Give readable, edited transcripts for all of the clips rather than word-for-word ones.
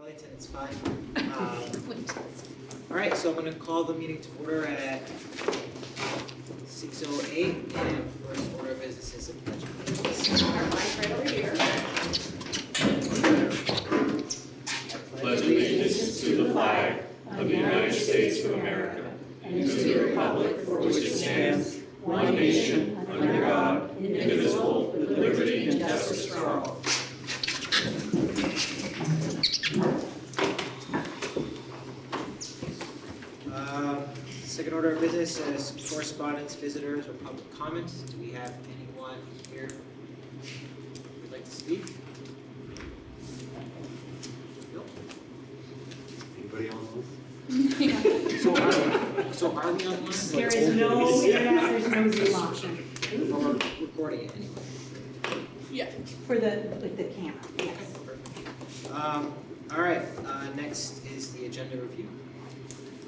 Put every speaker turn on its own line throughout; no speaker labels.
Wellington, it's fine. All right, so I'm going to call the meeting to order at 6:08, and first order of business is a pledge of allegiance.
Our mic right over here.
Pledge allegiance to the flag of the United States of America and to the republic for which it stands, one nation, under God, indivisible, with liberty and justice for all.
Second order of business is correspondence, visitors, or public comments. Do we have anyone here who would like to speak? Nope. Anybody online? So are we online?
There is no internet, there's no Zoom option.
We're recording it anyway.
Yeah. For with the camera, yes.
Perfect. All right, next is the agenda review.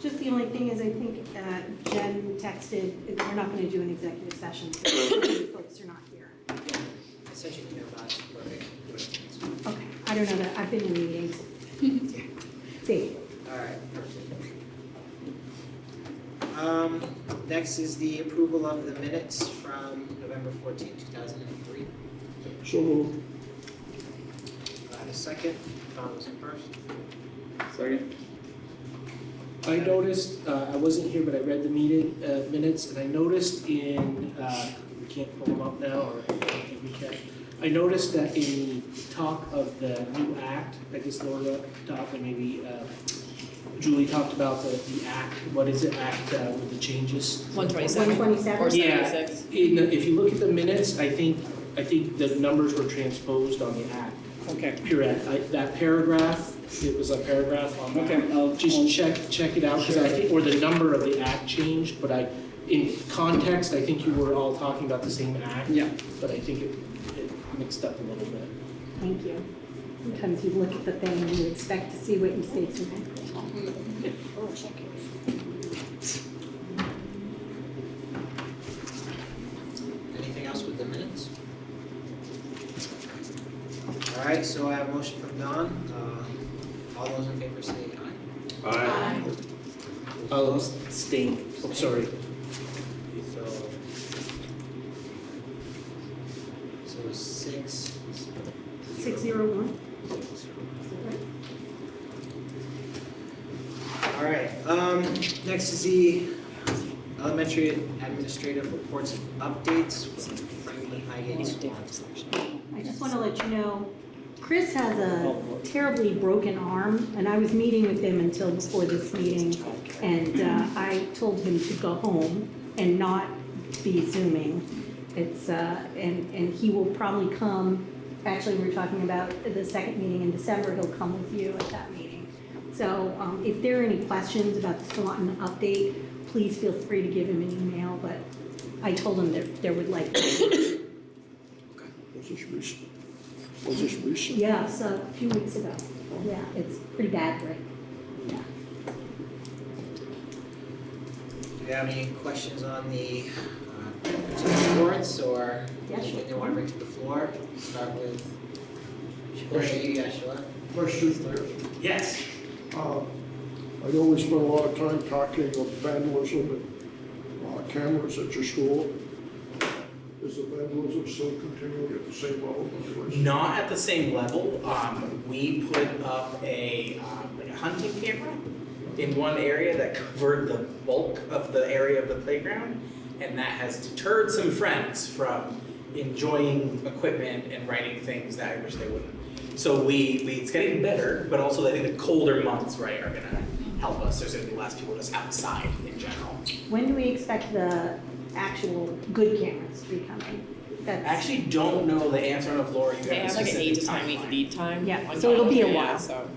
Just the only thing is, I think Jen texted, we're not going to do an executive session because folks are not here.
I sent you an email about it.
Okay, I don't know that, I've been in meetings. See.
All right, perfect. Next is the approval of the minutes from November 14, 2003.
So moved.
A second, Tom was in first.
Second.
I noticed, I wasn't here, but I read the meeting minutes, and I noticed in, we can't pull them up now, or I think we can. I noticed that in the talk of the new act, I guess Laura talked, and maybe Julie talked about the act, what is it, act with the changes?
127.
127?
Yeah, if you look at the minutes, I think the numbers were transposed on the act.
Okay.
Pure act, that paragraph, it was a paragraph on that.
Okay, I'll
Just check it out, because I think, or the number of the act changed, but in context, I think you were all talking about the same act.
Yeah.
But I think it mixed up a little bit.
Thank you. Sometimes you look at the thing and you expect to see what you say sometimes.
Anything else with the minutes? All right, so I have a motion from Don. All those in favor say aye.
Aye.
I'll abstain, oh, sorry.
So 6.
601?
All right, next is the elementary administrative reports and updates from Franklin Highgate School.
I just want to let you know, Chris has a terribly broken arm, and I was meeting with him until before this meeting, and I told him to go home and not be Zooming. It's, and he will probably come, actually we're talking about the second meeting in December, he'll come with you at that meeting. So if there are any questions about the Swanton update, please feel free to give him an email, but I told him that there would likely be.
Was this recent? Was this recent?
Yeah, so a few weeks ago. Yeah, it's pretty bad, Rick. Yeah.
Do you have any questions on the reports or
Yeah,
anything
sure.
they want to bring to the floor? Start with, yeah, sure.
Question there.
Yes.
I know we spent a lot of time talking of vandalism and cameras at your school. Is the vandalism still continuing at the same level?
Not at the same level. We put up a like a hunting camera in one area that covered the bulk of the area of the playground, and that has deterred some friends from enjoying equipment and writing things that I wish they wouldn't. So it's getting better, but also I think the colder months, right, are gonna help us. There's gonna be less people just outside in general.
When do we expect the actual good cameras to be coming?
I actually don't know the answer. I don't know if Laura, you
They
have
have
a
like an 8 to
specific
10 week
timeline.
lead time.
Yeah,
on
so it'll be a
yeah,
while.
So.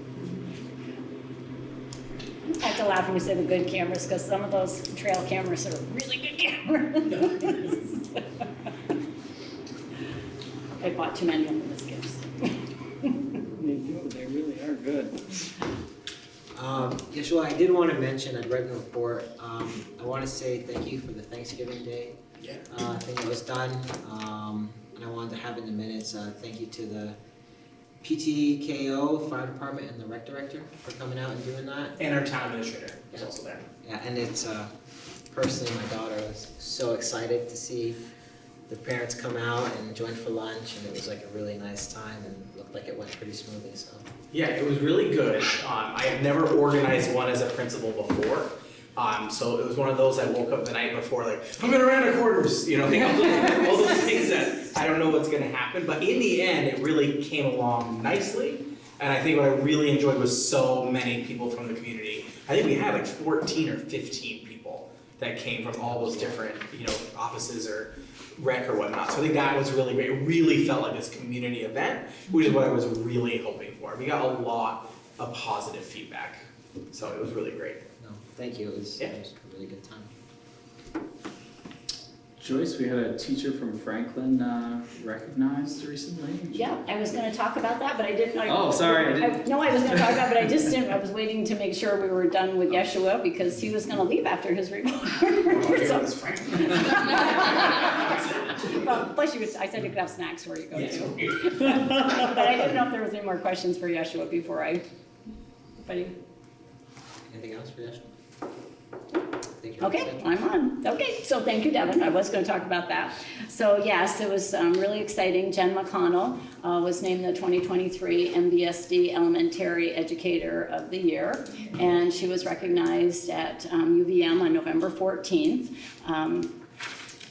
I have to laugh when we say the good cameras, because some of those trail cameras are really good cameras. I bought too many of them as gifts.
They really are good.
Yes, well, I did want to mention, I'd read the report. I want to say thank you for the Thanksgiving Day thing that was done. And I wanted to have in the minutes, thank you to the PTKO, Fire Department, and the Rec Director for coming out and doing that.
And our town administrator is also there.
Yeah, and it's, personally, my daughter was so excited to see the parents come out and join for lunch, and it was like a really nice time, and looked like it went pretty smoothly, so.
Yeah, it was really good. I have never organized one as a principal before. So it was one of those, I woke up the night before like, I'm gonna run out of quarters, you know, all those things that I don't know what's gonna happen. But in the end, it really came along nicely. And I think what I really enjoyed was so many people from the community. I think we had like 14 or 15 people that came from all those different, you know, offices or rec or whatnot. So I think that was really great. It really felt like this community event, which is what I was really hoping for. We got a lot of positive feedback. So it was really great.
No, thank you, it was a really good time.
Joyce, we had a teacher from Franklin recognized recently.
Yeah, I was gonna talk about that, but I didn't.
Oh, sorry, I didn't.
No, I was gonna talk about it, but I just didn't. I was waiting to make sure we were done with Yeshua because he was gonna leave after his report. Well, plus I said you could have snacks where you go to. But I didn't know if there was any more questions for Yeshua before anybody.
Anything else for Yeshua?
Okay, I'm on. Okay, so thank you, Devin. I was going to talk about that. So yes, it was really exciting. Jen McConnell was named the 2023 MVSD Elementary Educator of the Year, and she was recognized at UVM on November 14th.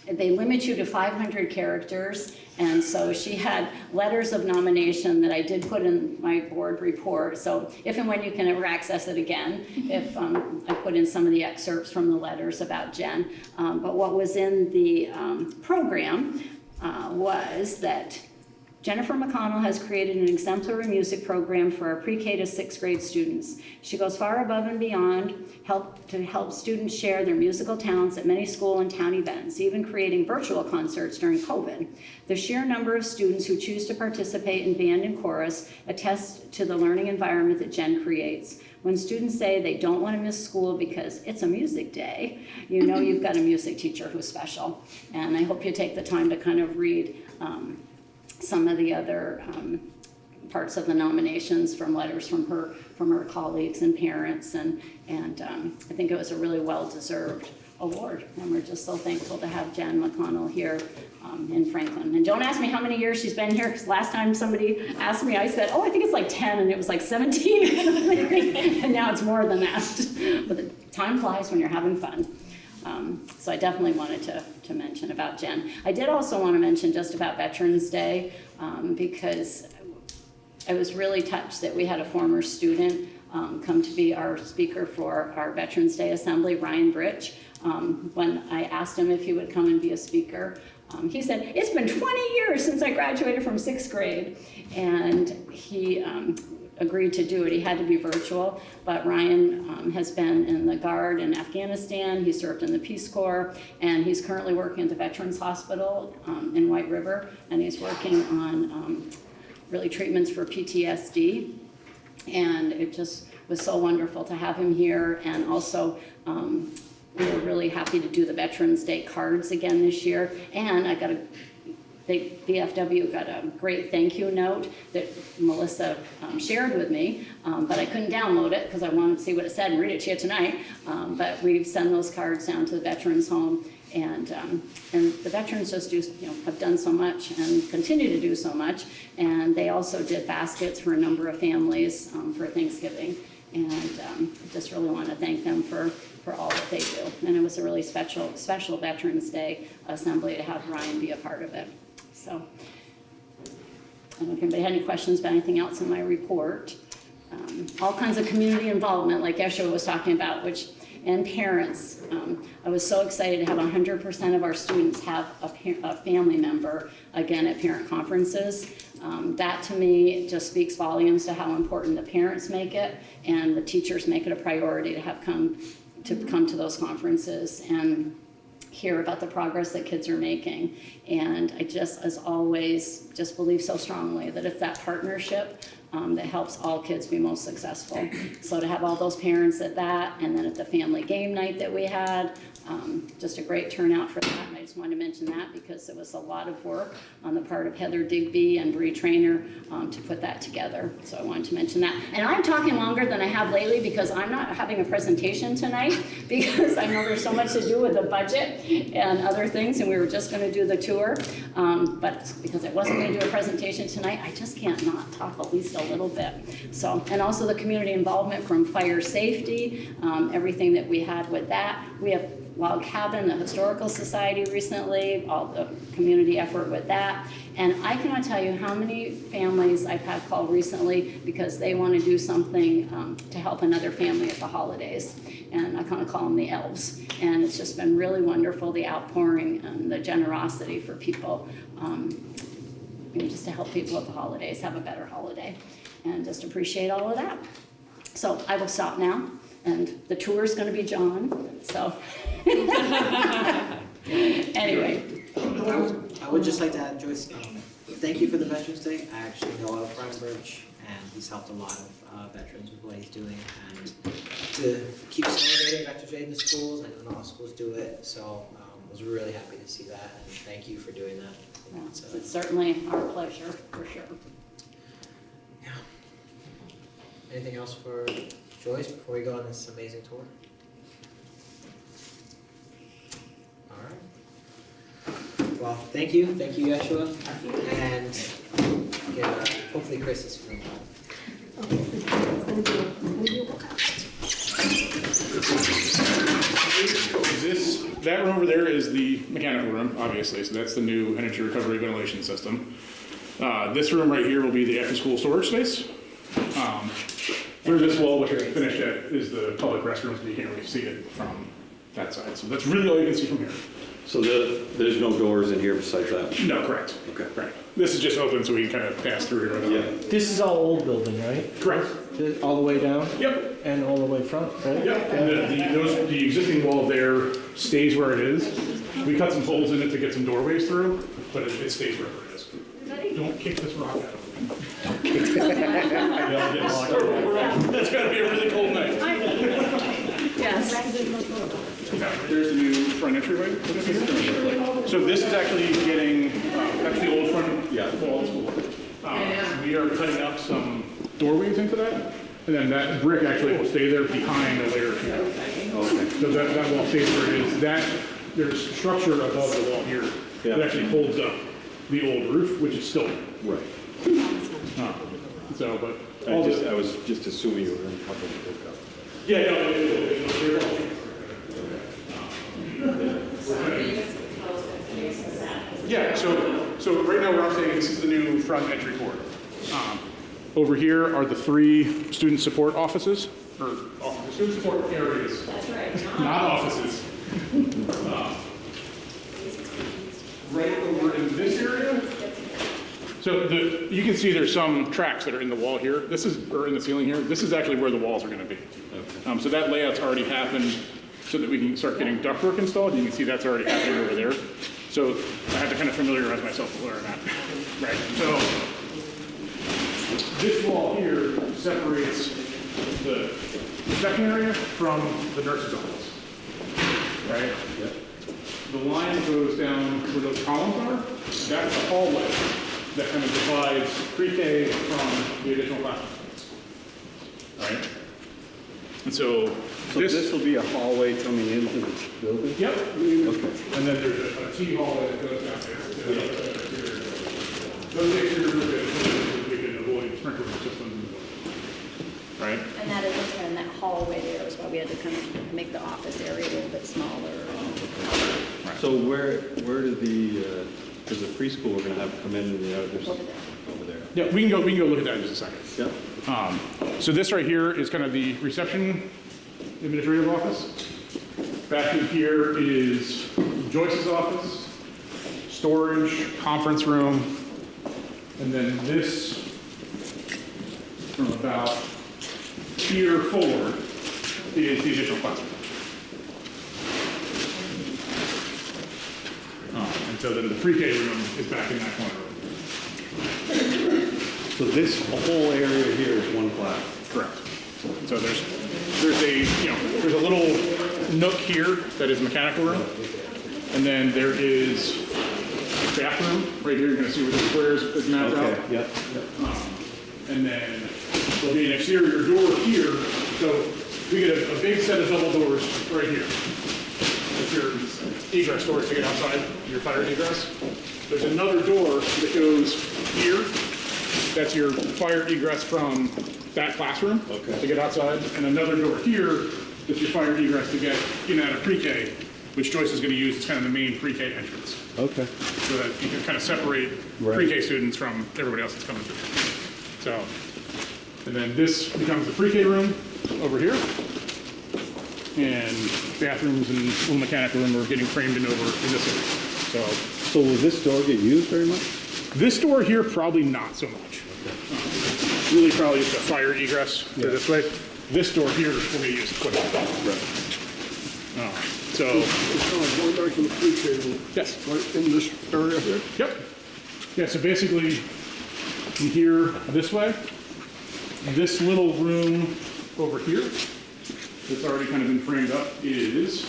They limit you to 500 characters, and so she had letters of nomination that I did put in my board report. So if and when you can ever access it again, if I put in some of the excerpts from the letters about Jen. But what was in the program was that Jennifer McConnell has created an exemplary music program for our pre-K to 6th grade students. She goes far above and beyond to help students share their musical talents at many school and town events, even creating virtual concerts during COVID. The sheer number of students who choose to participate in band and chorus attest to the learning environment that Jen creates. When students say they don't want to miss school because it's a music day, you know you've got a music teacher who's special. And I hope you take the time to kind of read some of the other parts of the nominations from letters from her colleagues and parents, and I think it was a really well-deserved award, and we're just so thankful to have Jen McConnell here in Franklin. And don't ask me how many years she's been here, because last time somebody asked me, I said, oh, I think it's like 10, and it was like 17, and now it's more than that. But the time flies when you're having fun. So I definitely wanted to mention about Jen. I did also want to mention just about Veterans Day, because I was really touched that we had a former student come to be our speaker for our Veterans Day Assembly, Ryan Britch. When I asked him if he would come and be a speaker, he said, it's been 20 years since I graduated from 6th grade. And he agreed to do it. He had to be virtual, but Ryan has been in the Guard in Afghanistan. He served in the Peace Corps, and he's currently working at the Veterans Hospital in White River, and he's working on really treatments for PTSD. And it just was so wonderful to have him here, and also we were really happy to do the Veterans Day cards again this year. And I got the VFW got a great thank you note that Melissa shared with me, but I couldn't download it because I wanted to see what it said and read it to you tonight. But we send those cards down to the Veterans Home, and the veterans just have done so much and continue to do so much. And they also did baskets for a number of families for Thanksgiving, and I just really want to thank them for all that they do. And it was a really special Veterans Day assembly to have Ryan be a part of it. So, I don't know if anybody had any questions about anything else in my report. All kinds of community involvement, like Yeshua was talking about, and parents. I was so excited to have 100% of our students have a family member, again, at parent conferences. That to me just speaks volumes to how important the parents make it, and the teachers make it a priority to have come to those conferences and hear about the progress that kids are making. And I just, as always, just believe so strongly that it's that partnership that helps all kids be most successful. So to have all those parents at that, and then at the family game night that we had, just a great turnout for that. And I just wanted to mention that because it was a lot of work on the part of Heather Digby and Bree Trainer to put that together. So I wanted to mention that. And I'm talking longer than I have lately because I'm not having a presentation tonight because I know there's so much to do with the budget and other things, and we were just going to do the tour. But because I wasn't going to do a presentation tonight, I just can't not talk at least a little bit. So, and also the community involvement from fire safety, everything that we had with that. We have Log Cabin, the Historical Society recently, all the community effort with that. And I cannot tell you how many families I've had call recently because they want to do something to help another family at the holidays. And I kind of call them the elves. And it's just been really wonderful, the outpouring and the generosity for people, just to help people at the holidays have a better holiday. And just appreciate all of that. So I will stop now. And the tour is going to be John, so. Anyway.
I would just like to add, Joyce, thank you for the Veterans Day. I actually know of Brian Birch, and he's helped a lot of veterans with what he's doing. And to keep celebrating Veterans Day in the schools, I know not all schools do it, so I was really happy to see that, and thank you for doing that.
It's certainly our pleasure, for sure.
Yeah. Anything else for Joyce before we go on this amazing tour? All right. Well, thank you, Yeshua, and hopefully Chris is feeling
well. That room over there is the mechanical room, obviously, so that's the new energy recovery ventilation system. This room right here will be the after-school storage space. Through this wall, which I finished at, is the public restrooms, but you can't really see it from that side. So that's really all you can see from here.
So there's no doors in here besides that?
No, correct.
Okay.
Right. This is just open so we can kind of pass through here.
Yeah.
This is all old building, right?
Correct.
All the way down?
Yep.
And all the way front, right?
Yep. And the existing wall there stays where it is. We cut some holes in it to get some doorways through, but it stays wherever it is. Don't kick this rock out. That's gotta be a really cold night.
Yes.
There's the new front entryway. So this is actually getting, that's the old front wall of school. We are cutting up some doorways into that, and then that brick actually will stay there behind a layer of here. Okay. So that wall stays where it is. There's structure above the wall here that actually holds up the old roof, which is still
Right.
but
I was just assuming you were going to cover the book up.
Yeah, yeah. So right now we're saying this is the new front entry court. Over here are the 3 student support offices, or student support areas. That's right. Not offices. Right over in this area. So you can see there's some tracks that are in the wall here. Or in the ceiling here. This is actually where the walls are going to be. Okay. So that layout's already happened so that we can start getting ductwork installed. You can see that's already happening over there. So I have to kind of familiarize myself with where I'm at. Right. So this wall here separates the reception area from the nurse's office. Right? Yep. The line goes down where those columns are. That's the hallway that kind of divides pre-K from the additional classrooms. Right? And so
this will be a hallway coming into the building?
Yep.
Okay.
And then there's a T hallway that goes down there. Those exterior roofs, we can avoid sprinkler systems in the building. Right?
And that is, and that hallway there is why we had to kind of make the office area a little bit smaller.
Right.
So where did because the preschool we're going to have to come in and the others over there.
Yeah, we can go look at that in just a second.
Yeah.
So this right here is kind of the reception administrative office. Back in here is Joyce's office, storage, conference room, and then this from about here forward is the additional classroom. And so then the pre-K room is back in that corner.
So this whole area here is one class?
Correct. So there's a little nook here that is mechanical room. And then there is bathroom right here. You're going to see where the squares is mapped out.
Yep.
And then there'll be an exterior door here. So we get a big set of double doors right here. That's your egress doors to get outside, your fire egress. There's another door that goes here. That's your fire egress from that classroom to get outside. And another door here that's your fire egress to get in and out of pre-K, which Joyce is going to use as kind of the main pre-K entrance.
Okay.
So that you can kind of separate pre-K students from everybody else that's coming through. So, and then this becomes the pre-K room over here. And bathrooms and little mechanical room are getting framed in over in this area.
So will this door get used very much?
This door here, probably not so much. Really probably just a fire egress to this way. This door here will be used quite a bit. So,
Going back to the pre-K room.
yes.
Right in this area here?
Yep. Yeah, so basically, from here this way, this little room over here that's already kind of been framed up is,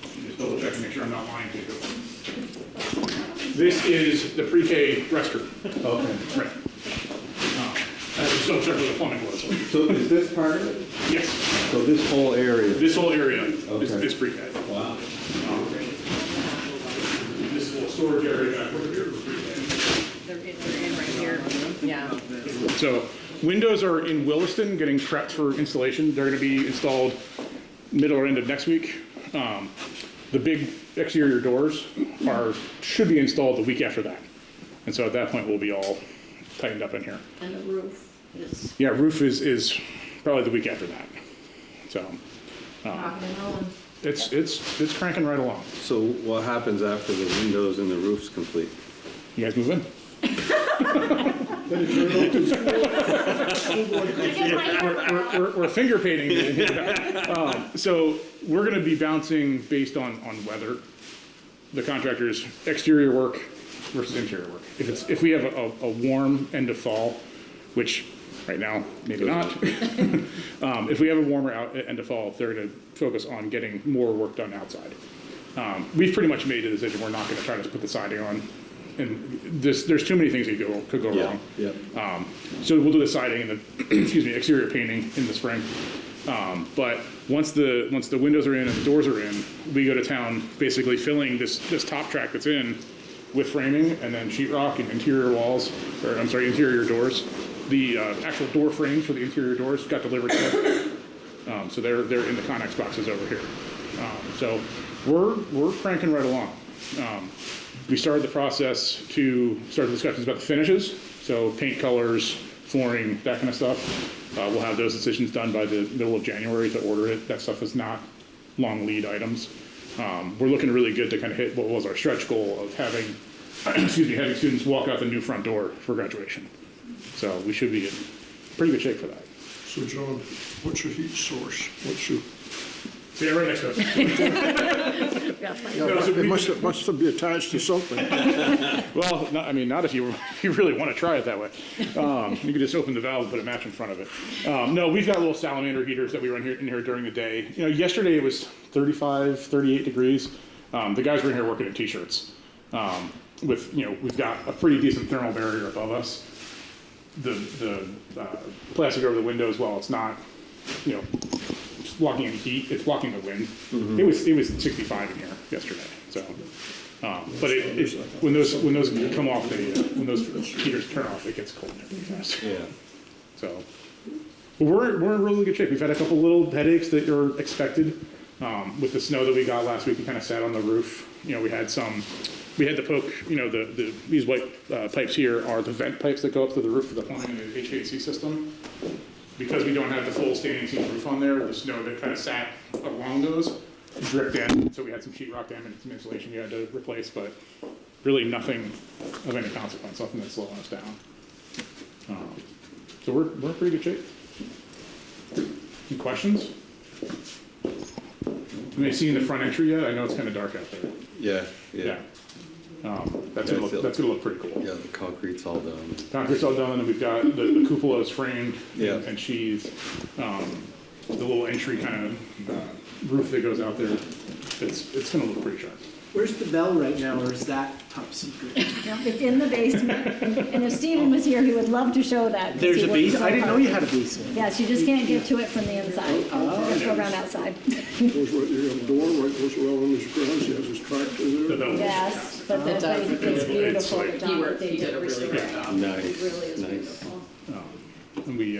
just double check and make sure I'm not lying to you. This is the pre-K restroom.
Okay.
Right. Just double check where the plumbing was.
So is this part of it?
Yes,
So this whole area?
this whole area
Okay.
is pre-K.
Wow.
This little storage area back over here is pre-K.
They're in right here, yeah.
So windows are in Williston getting prepped for installation. They're going to be installed middle or end of next week. The big exterior doors should be installed the week after that. And so at that point, we'll be all tightened up in here.
And the roof is
Yeah, roof is probably the week after that. So
Rocking and rolling.
it's cranking right along.
So what happens after the windows and the roof's complete?
You guys move in?
Then it turned out to
We're finger painting. So we're going to be bouncing based on weather, the contractor's exterior work versus interior work. If we have a warm end of fall, which right now maybe not, if we have a warmer end of fall, they're going to focus on getting more work done outside. We've pretty much made the decision we're not going to try to put the siding on. And there's too many things that could go wrong.
Yeah.
So we'll do the siding and the exterior painting in the spring. But once the windows are in and the doors are in, we go to town basically filling this top track that's in with framing and then sheetrock and interior interior doors. The actual door frames for the interior doors got delivered today. So they're in the Connex boxes over here. So we're cranking right along. We started the process to start the discussions about the finishes, so paint colors, flooring, that kind of stuff. We'll have those decisions done by the middle of January to order it. That stuff is not long lead items. We're looking really good to kind of hit what was our stretch goal of having students walk out the new front door for graduation. So we should be in pretty good shape for that.
So John, what's your heat source? What's your?
Yeah, right next to us.
It must be attached to something.
Well, not if you really want to try it that way. You could just open the valve and put a match in front of it. No, we've got little salamander heaters that we run in here during the day. Yesterday it was 35, 38 degrees. The guys were in here working in t-shirts. We've got a pretty decent thermal barrier above us. The plastic over the windows, while it's not, blocking any heat, it's blocking the wind. Mm-hmm. It was 65 in here yesterday. So, but when those come off, when those heaters turn off, it gets cold really fast. Yeah. So, but we're in really good shape. We've had a couple little headaches that are expected with the snow that we got last week. We kind of sat on the roof. We had to poke. These white pipes here are the vent pipes that go up to the roof of the plumbing and the HVAC system. Because we don't have the full standing seam roof on there, the snow that kind of sat along those dripped in. So we had some sheetrock damage and some insulation you had to replace, but really nothing of any consequence, nothing that's slowing us down. So we're in pretty good shape. Any questions? You may see in the front entry yet? I know it's kind of dark out there.
Yeah.
That's gonna look pretty cool.
Yeah, the concrete's all done.
Concrete's all done, and we've got the cupola is framed and sheathed. The little entry kind of roof that goes out there, it's gonna look pretty sharp.
Where's the bell right now, or is that top secret?
It's in the basement, and if Steven was here, he would love to show that. 'cause
There's
he
a
works
basement?
so
I didn't know
hard.
you had a basement.
Yes, you just can't get to it from the inside. You have to go around outside.
Goes right, you have a door, right, goes around on his grounds, he has his tractor there.
Yes, but the place is beautiful, the job that they did was great.
Nice,
It really is
nice.
beautiful.
And we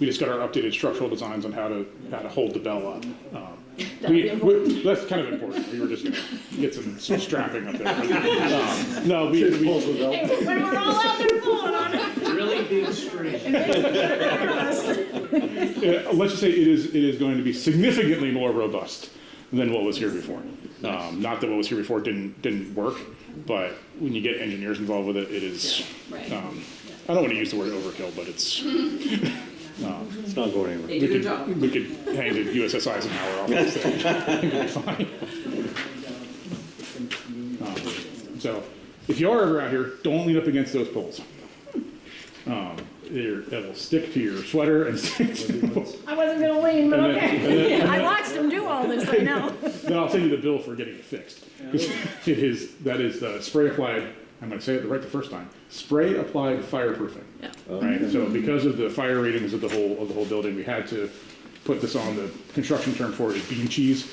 just got our updated structural designs on how to hold the bell up.
That'd be important.
That's kind of important. We were just gonna get some strapping up there. No, we,
Hey, when we're all out there pulling on it.
Really big string.
let's just say it is going to be significantly more robust than what was here before. Not that what was here before didn't work, but when you get engineers involved with it, it is,
Right.
I don't want to use the word overkill, but it's,
It's not going anywhere.
we could hang the USS Eisenhower off this thing. It would be fine. So, if you are ever out here, don't lean up against those poles. It'll stick to your sweater and stick to the poles.
I wasn't gonna lean, but
And then- and
okay.
then-
I watched him do all this, I know.
Then I'll send you the bill for getting it fixed. 'Cause that is the spray applied, I'm gonna say it right the first time, spray applied fireproofing.
Yeah.
Right, so because of the fire ratings of the whole building, we had to put this on. The construction term for it is bean cheese.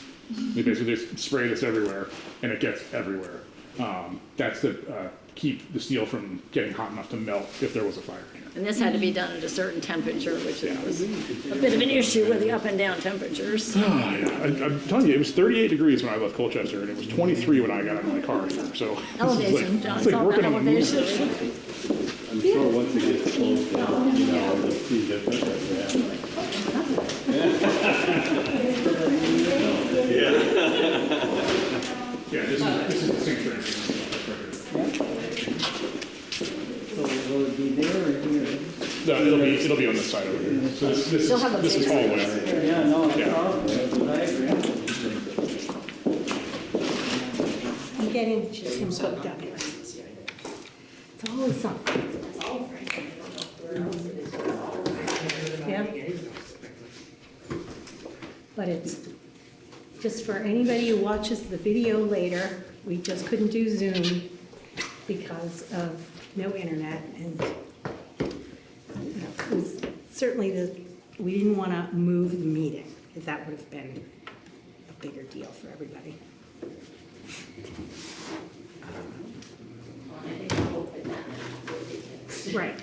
Because there's spray that's everywhere, and it gets everywhere. That's to keep the steel from getting hot enough to melt if there was a fire here.
And this had to be done at a certain temperature, which was a bit of an issue with the up and down temperatures.
Oh, yeah. I'm telling you, it was 38 degrees when I left Colchester, and it was 23 when I got out of my car here, so.
Elevation, John,
It's
it's
like
all about
working on the moon.
elevation.
I'm sure once it gets close, it'll see different.
Yeah, this is the same thing.
Will it be there or here?
No, it'll be on this side over here. So this
Still have a
is
basement.
hallway.
Yeah, no, it's
Yeah.
awful, that's what I agree.
I'm getting just him hooked up here. It's always something. Yeah. But it's, just for anybody who watches the video later, we just couldn't do Zoom because of no internet, and it was certainly we didn't want to move the meeting, because that would have been a bigger deal for everybody. Right.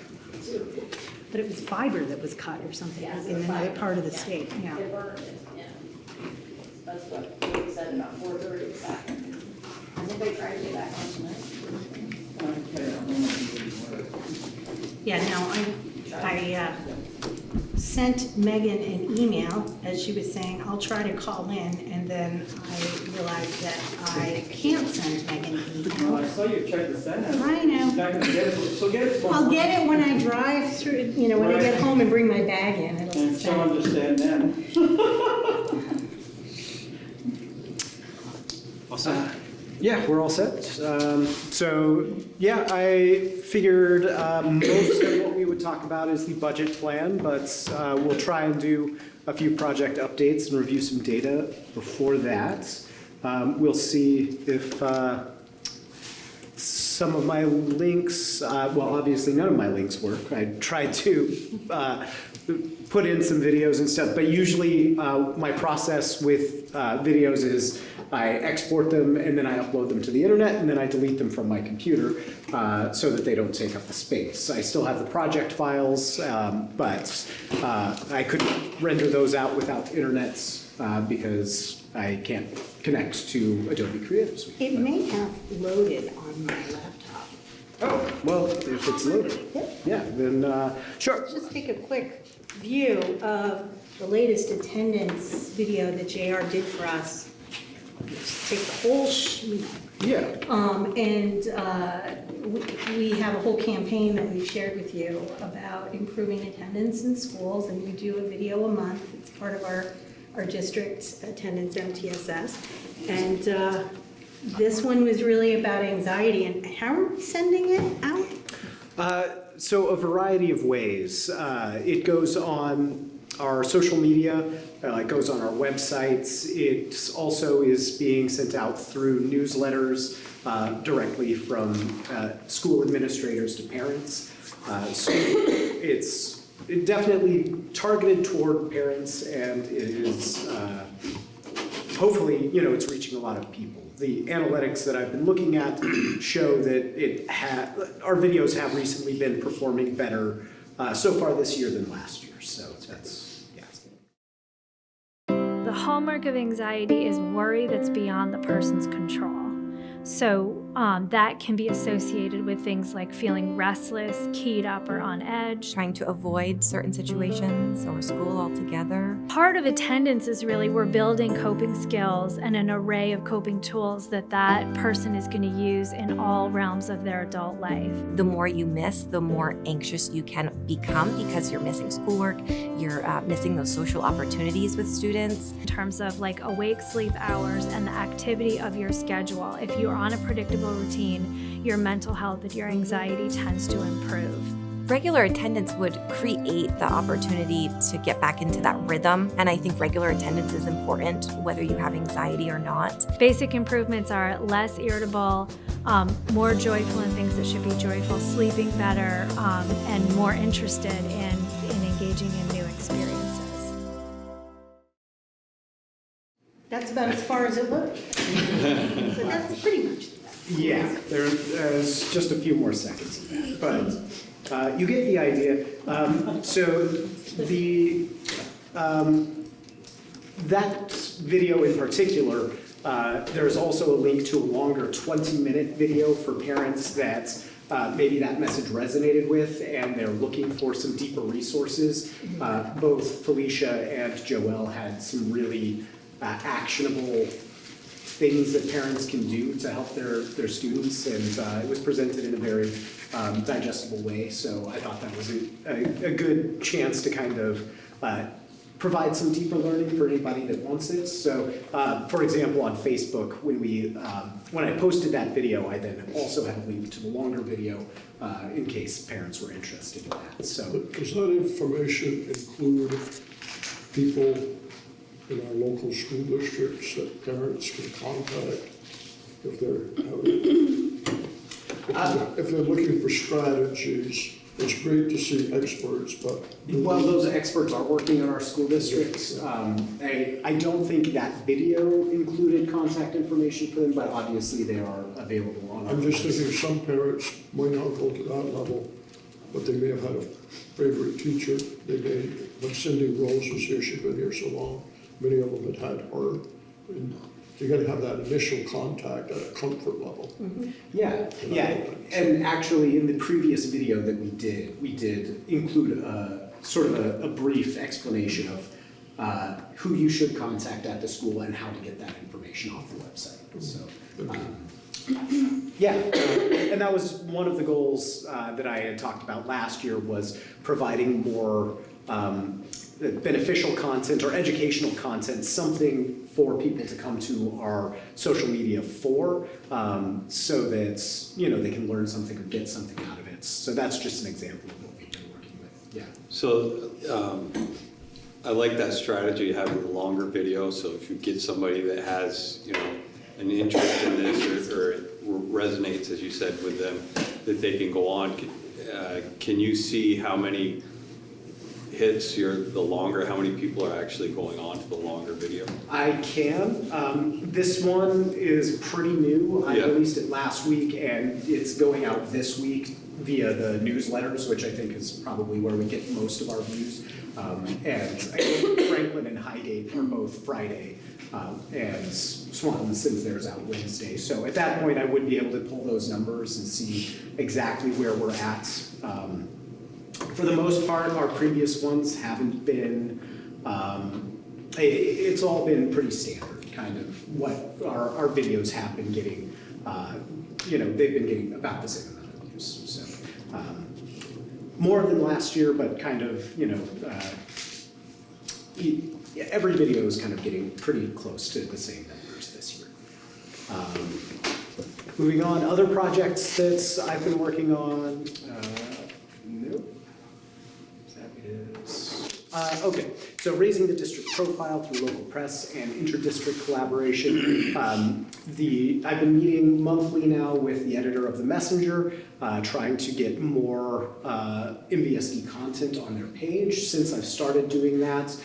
But it was fiber that was cut or something in another part of the state, yeah.
They burned it, yeah. That's what they said about 4:30 this afternoon. I think they tried to get back on tonight.
Yeah, no, I sent Megan an email, as she was saying, I'll try to call in, and then I realized that I can't send Megan an
Oh,
email.
I saw you tried to send it.
I know.
She's not gonna get it, so get it tomorrow.
I'll get it when I drive through, you know, when I get home and bring my bag in, it'll
And she'll
send.
understand then.
Yeah, we're all set. So, yeah, I figured most of what we would talk about is the budget plan, but we'll try and do a few project updates and review some data before that. We'll see if some of my links, well, obviously none of my links work. I tried to put in some videos and stuff, but usually my process with videos is I export them and then I upload them to the internet and then I delete them from my computer so that they don't take up the space. I still have the project files, but I couldn't render those out without internet because I can't connect to Adobe Creative Suite.
It may have loaded on my laptop.
Oh, well, if it's loaded, yeah, then sure.
Let's just take a quick view of the latest attendance video that JR did for us. Just take the whole
Yeah.
We have a whole campaign that we've shared with you about improving attendance in schools, and we do a video a month. It's part of our district attendance MTSS. And this one was really about anxiety. And how are we sending it out?
So a variety of ways. It goes on our social media it goes on our websites. It also is being sent out through newsletters directly from school administrators to parents. So it's definitely targeted toward parents, and it is hopefully, it's reaching a lot of people. The analytics that I've been looking at show that our videos have recently been performing better so far this year than last year. So that's, yeah.
The hallmark of anxiety is worry that's beyond the person's control. So that can be associated with things like feeling restless, keyed up, or on edge.
Trying to avoid certain situations or school altogether.
Part of attendance is really we're building coping skills and an array of coping tools that person is going to use in all realms of their adult life.
The more you miss, the more anxious you can become because you're missing schoolwork, you're missing those social opportunities with students.
In terms of like awake sleep hours and the activity of your schedule, if you're on a predictable routine, your mental health and your anxiety tends to improve.
Regular attendance would create the opportunity to get back into that rhythm, and I think regular attendance is important whether you have anxiety or not.
Basic improvements are less irritable, more joyful in things that should be joyful, sleeping better, and more interested in engaging in new experiences.
That's about as far as it looked. So that's pretty much that.
Yeah, there's just a few more seconds of that, but you get the idea. So that video in particular, there's also a link to a longer 20-minute video for parents that maybe that message resonated with and they're looking for some deeper resources. Both Felicia and Joelle had some really actionable things that parents can do to help their students, and it was presented in a very digestible way. So I thought that was a good chance to kind of provide some deeper learning for anybody that wants it. So, for example, on Facebook, when I posted that video, I then also had a link to the longer video in case parents were interested in that. So,
does that information include people in our local school districts that parents can contact if they're looking for strategies? It's great to see experts, but...
Well, those experts are working in our school districts. I don't think that video included contact information for them, but obviously they are available on our
I'm just thinking some parents might not go to that level, but they may have had a favorite teacher. When Cindy Rose was here, she'd been here so long, many of them had her. And you got to have that initial contact at a comfort level.
Mm-hmm. Yeah. And actually, in the previous video that we did include sort of a brief explanation of who you should contact at the school and how to get that information off the website. So, and that was one of the goals that I had talked about last year, was providing more beneficial content or educational content, something for people to come to our social media for, so that they can learn something or get something out of it. So that's just an example of what we've been working with. Yeah.
So I like that strategy of having the longer video. So if you get somebody that has an interest in this or it resonates, as you said, with them, that they can go on. Can you see how many hits how many people are actually going on to the longer video?
I can. This one is pretty new. I released it last week, and it's going out this week via the newsletters, which I think is probably where we get most of our views. And Franklin and Highgate are both Friday, and Swanton, since theirs out Wednesday. So at that point, I would be able to pull those numbers and see exactly where we're at. For the most part, our previous ones haven't been, it's all been pretty standard, kind of what our videos have been getting. They've been getting about the same amount of views. So more than last year, but kind of, every video is kind of getting pretty close to the same numbers this year. Moving on, other projects that I've been working on. Okay, so raising the district profile through local press and inter-district collaboration. I've been meeting monthly now with the editor of the Messenger, trying to get more MVSD content on their page. Since I've started doing that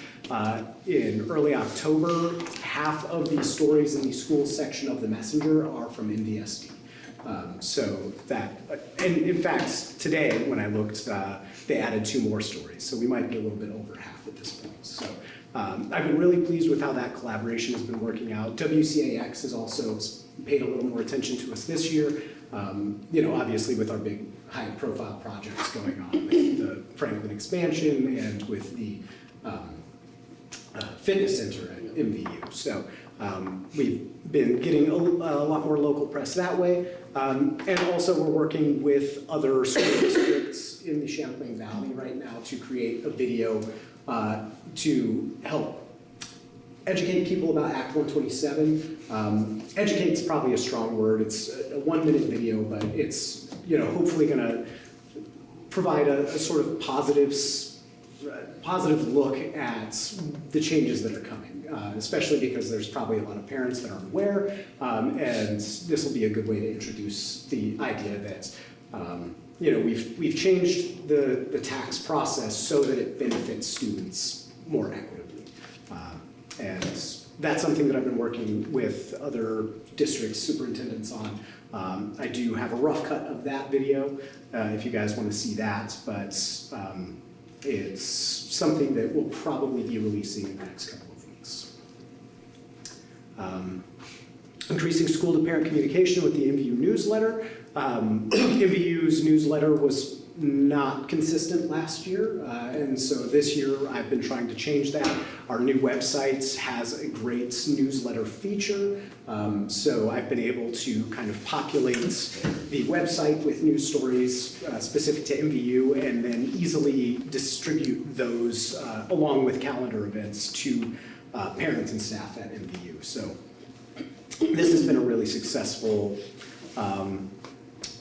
in early October, half of the stories in the school section of the Messenger are from MVSD. So that, and in fact, today when I looked, they added 2 more stories, so we might be a little bit over half at this point. So I've been really pleased with how that collaboration has been working out. WCAX has also paid a little more attention to us this year, obviously with our big high-profile projects going on with the Franklin expansion and with the fitness center at MVU. So we've been getting a lot more local press that way. And also we're working with other school districts in the Champlain Valley right now to create a video to help educate people about Act 127. Educate's probably a strong word. It's a 1-minute video, but it's hopefully going to provide a sort of positive look at the changes that are coming, especially because there's probably a lot of parents that aren't aware, and this will be a good way to introduce the idea that we've changed the tax process so that it benefits students more equitably, and that's something that I've been working with other district superintendents on. I do have a rough cut of that video if you guys want to see that, but it's something that we'll probably be releasing in the next couple of weeks. Increasing school-to-parent communication with the MVU newsletter. MVU's newsletter was not consistent last year, and so this year I've been trying to change that. Our new website has a great newsletter feature, so I've been able to kind of populate the website with news stories specific to MVU and then easily distribute those along with calendar events to parents and staff at MVU. So this has been a really successful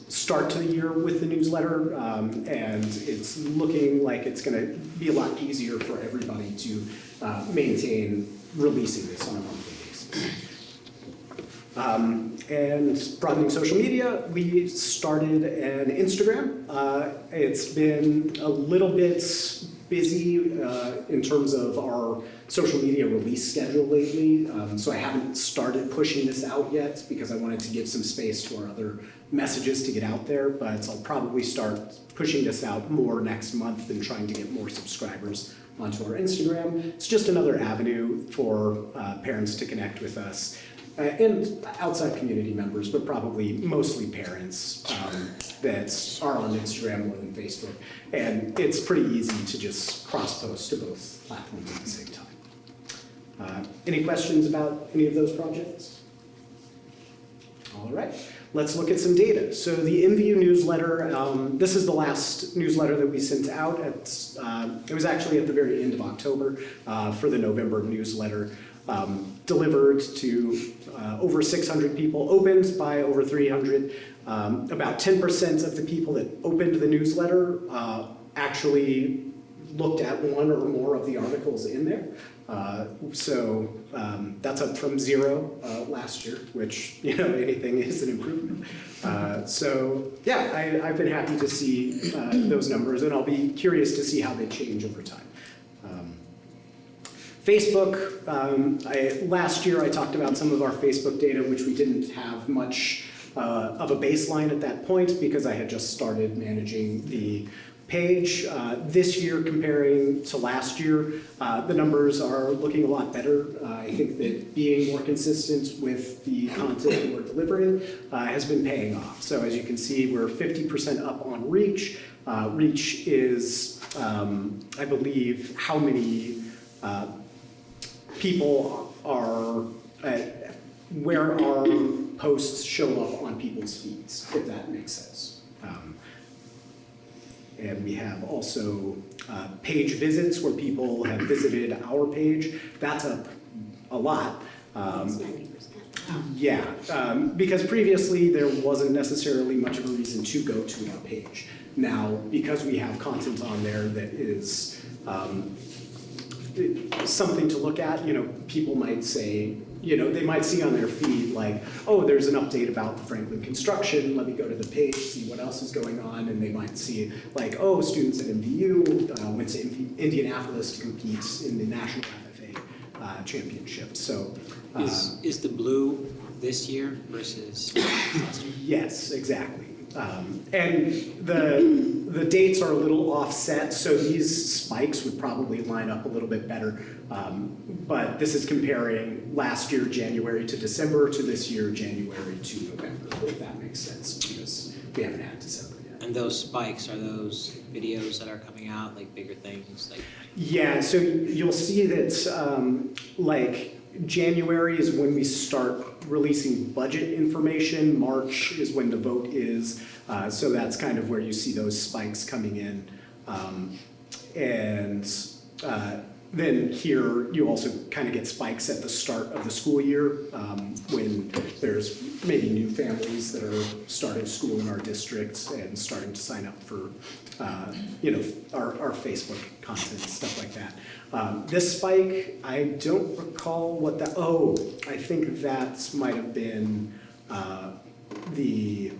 start to the year with the newsletter, and it's looking like it's going to be a lot easier for everybody to maintain releasing this on a monthly basis. And broadening social media, we started an Instagram. It's been a little bit busy in terms of our social media release schedule lately, so I haven't started pushing this out yet because I wanted to give some space to our other messages to get out there, but I'll probably start pushing this out more next month and trying to get more subscribers onto our Instagram. It's just another avenue for parents to connect with us and outside community members, but probably mostly parents that are on Instagram more than Facebook. And it's pretty easy to just cross-post to both platforms at the same time. Any questions about any of those projects? All right, let's look at some data. So the MVU newsletter, this is the last newsletter that we sent out. It was actually at the very end of October for the November newsletter. Delivered to over 600 people, opened by over 300. About 10% of the people that opened the newsletter actually looked at one or more of the articles in there. So that's up from 0 last year, which, anything is an improvement. So yeah, I've been happy to see those numbers, and I'll be curious to see how they change over time. Facebook, last year I talked about some of our Facebook data, which we didn't have much of a baseline at that point because I had just started managing the page. This year, comparing to last year, the numbers are looking a lot better. I think that being more consistent with the content that we're delivering has been paying off. So as you can see, we're 50% up on reach. Reach is, I believe, how many people are, where our posts show up on people's feeds, if that makes sense. And we have also page visits where people have visited our page. That's up a lot. Yeah, because previously there wasn't necessarily much of a reason to go to our page. Now, because we have content on there that is something to look at. You know, people might say, you know, they might see on their feed like, oh, there's an update about the Franklin construction, let me go to the page, see what else is going on, and they might see like, oh, students at MVU went to Indianapolis to compete in the National FFA Championship. So
Is the blue this year versus last year?
yes, exactly. And the dates are a little offset, so these spikes would probably line up a little bit better. But this is comparing last year, January to December, to this year, January to November, if that makes sense, because we haven't had December yet.
And those spikes, are those videos that are coming out, like bigger things, like?
Yeah, so you'll see that like January is when we start releasing budget information. March is when the vote is. So that's kind of where you see those spikes coming in. Then here you also kind of get spikes at the start of the school year when there's maybe new families that are starting school in our district and starting to sign up for you know, our Facebook content, stuff like that. This spike, I don't recall what that, oh, I think that might have been the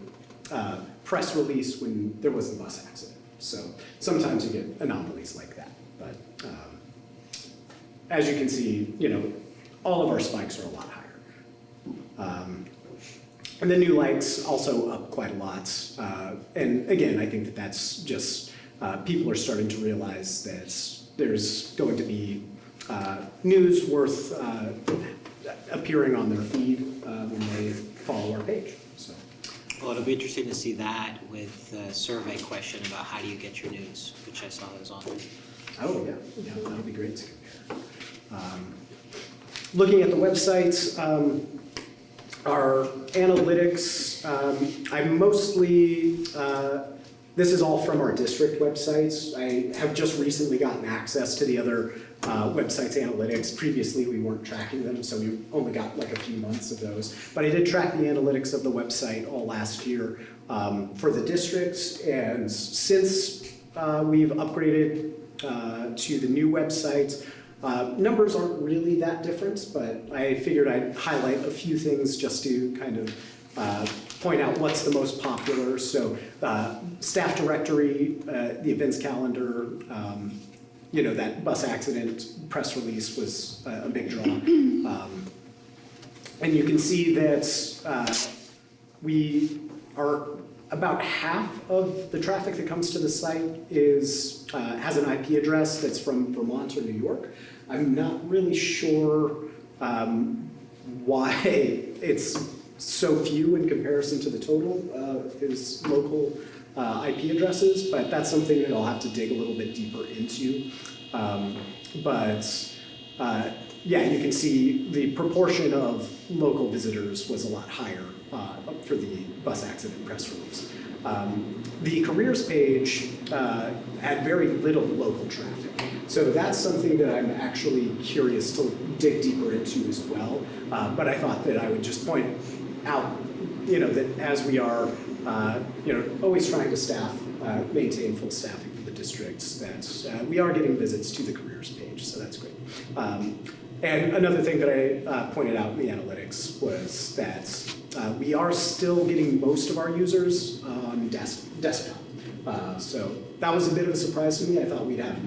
press release when there was the bus accident. So sometimes you get anomalies like that, but as you can see, you know, all of our spikes are a lot higher. And the new likes also up quite a lot. And again, I think that that's just, people are starting to realize that there's going to be news worth appearing on their feed when they follow our page. So.
Well, it'll be interesting to see that with the survey question about how do you get your news, which I saw was on there.
Oh, yeah, that'll be great to compare. Looking at the website, our analytics, I mostly, this is all from our district websites. I have just recently gotten access to the other websites' analytics. Previously, we weren't tracking them, so we only got like a few months of those. But I did track the analytics of the website all last year for the districts, and since we've upgraded to the new website, numbers aren't really that different, but I figured I'd highlight a few things just to kind of point out what's the most popular. So staff directory, the events calendar, you know, that bus accident press release was a big draw. And you can see that we are about half of the traffic that comes to the site is has an IP address that's from Vermont or New York. I'm not really sure why it's so few in comparison to the total is local IP addresses, but that's something that I'll have to dig a little bit deeper into. Yeah, you can see the proportion of local visitors was a lot higher for the bus accident press release. The careers page had very little local traffic. So that's something that I'm actually curious to dig deeper into as well. But I thought that I would just point out, you know, that as we are, you know, always trying to maintain full staffing for the districts, that we are getting visits to the careers page, so that's great. And another thing that I pointed out in the analytics was that we are still getting most of our users on desktop. So that was a bit of a surprise to me. I thought we'd have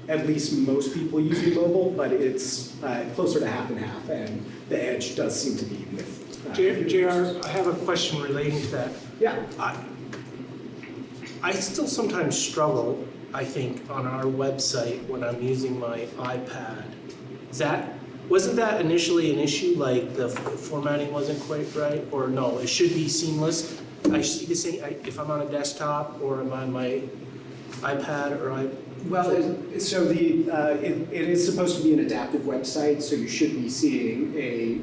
at least most people using mobile, but it's closer to half and half, and the edge does seem to be with
JR, I have a question relating to that.
Yeah.
I still sometimes struggle, I think, on our website when I'm using my iPad. Wasn't that initially an issue, like the formatting wasn't quite right, or no, it should be seamless? I see the same, if I'm on a desktop or I'm on my iPad or
Well, so it is supposed to be an adaptive website, so you should be seeing a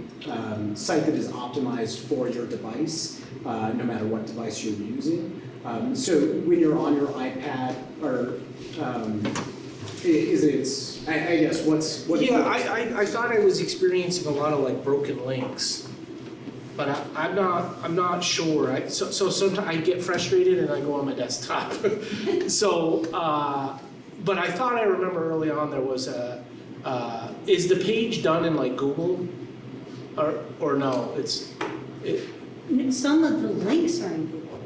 site that is optimized for your device, no matter what device you're using. So when you're on your iPad, or is it? I guess what?
Yeah, I thought I was experiencing a lot of like broken links, but I'm not sure. So sometimes I get frustrated and I go on my desktop. So. But I thought I remember early on there was a Is the page done in like Google? Or no,
Some of the links are in Google.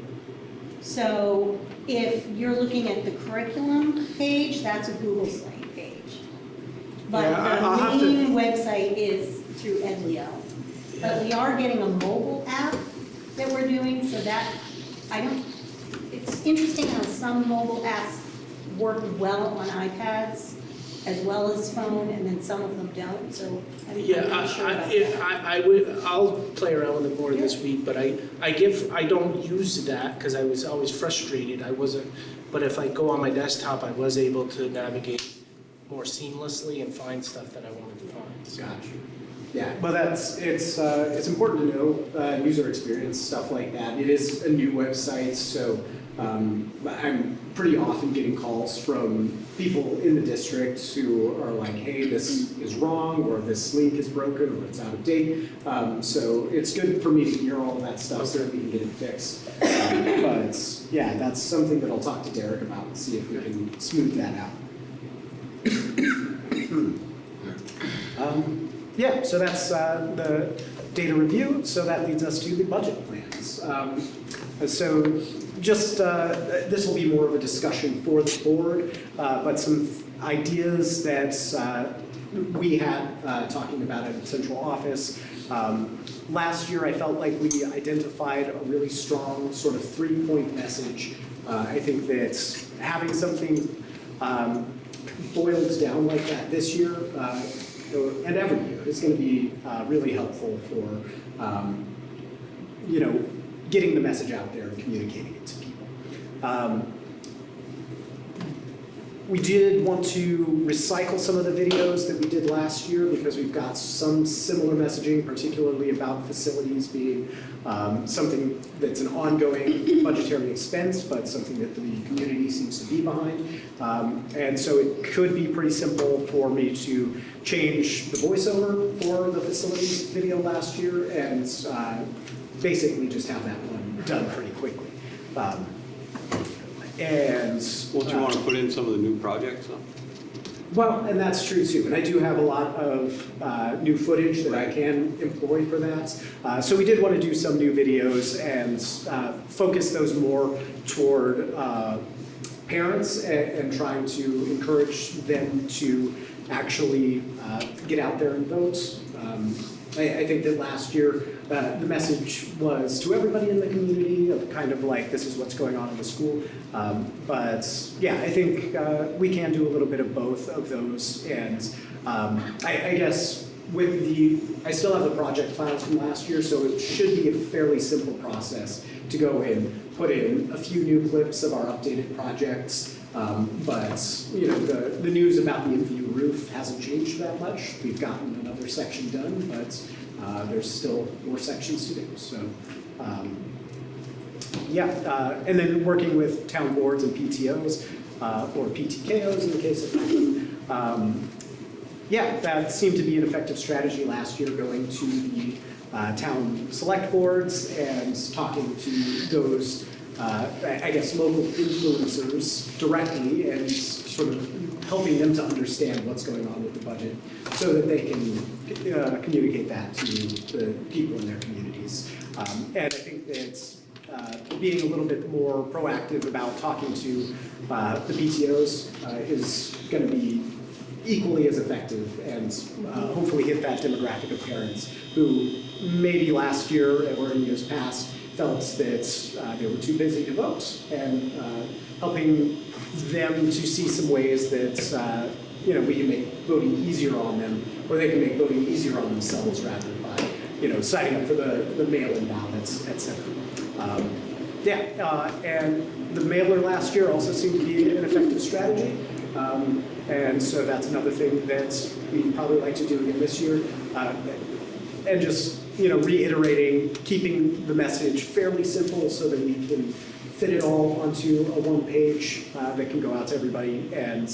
So if you're looking at the curriculum page, that's a Google Slate page. But
Yeah,
the main website is through Edleo. But we are getting a mobile app that we're doing, so that, it's interesting how some mobile apps work well on iPads as well as phone, and then some of them don't, so I'm not sure about that.
I'll play around with it more this week, but I don't use that because I was always frustrated. But if I go on my desktop, I was able to navigate more seamlessly and find stuff that I wanted to find. So.
Gotcha. Yeah, well, it's important to know user experience, stuff like that. It is a new website, so I'm pretty often getting calls from people in the district who are like, hey, this is wrong, or this link is broken, or it's out of date. So it's good for me to hear all of that stuff so that we can get it fixed. But yeah, that's something that I'll talk to Derek about and see if we can smooth that out. Yeah, so that's the data review. So that leads us to the budget plans. So just, this will be more of a discussion for the board, but some ideas that we had talking about at the central office. Last year, I felt like we identified a really strong sort of 3-point message. I think that having something boiled down like that this year, and every year, is going to be really helpful for, getting the message out there and communicating it to people. We did want to recycle some of the videos that we did last year because we've got some similar messaging, particularly about facilities being something that's an ongoing budgetary expense, but something that the community seems to be behind. And so it could be pretty simple for me to change the voiceover for the facilities video last year and basically just have that one done pretty quickly. And
Well, do you want to put in some of the new projects?
well, and that's true too. And I do have a lot of new footage that I can employ for that. So we did want to do some new videos and focus those more toward parents and trying to encourage them to actually get out there and vote. I think that last year the message was to everybody in the community of kind of like, this is what's going on in the school. But yeah, I think we can do a little bit of both of those. And I guess I still have the project files from last year, so it should be a fairly simple process to go in, put in a few new clips of our updated projects. But the news about the MVU roof hasn't changed that much. We've gotten another section done, but there's still more sections to do. So and then working with town boards and PTOs or PTKOs in the case of Franklin. That seemed to be an effective strategy last year, going to the town select boards and talking to those local influencers directly and sort of helping them to understand what's going on with the budget so that they can communicate that to the people in their communities. And I think that being a little bit more proactive about talking to the PTOs is going to be equally as effective and hopefully hit that demographic of parents who maybe last year or in years past felt that they were too busy to vote, and helping them to see some ways that we can make voting easier on them, or they can make voting easier on themselves rather by signing up for the mail-in ballots, etc. And the mailer last year also seemed to be an effective strategy, and so that's another thing that we'd probably like to do again this year, and just reiterating, keeping the message fairly simple so that we can fit it all onto a one page that can go out to everybody. And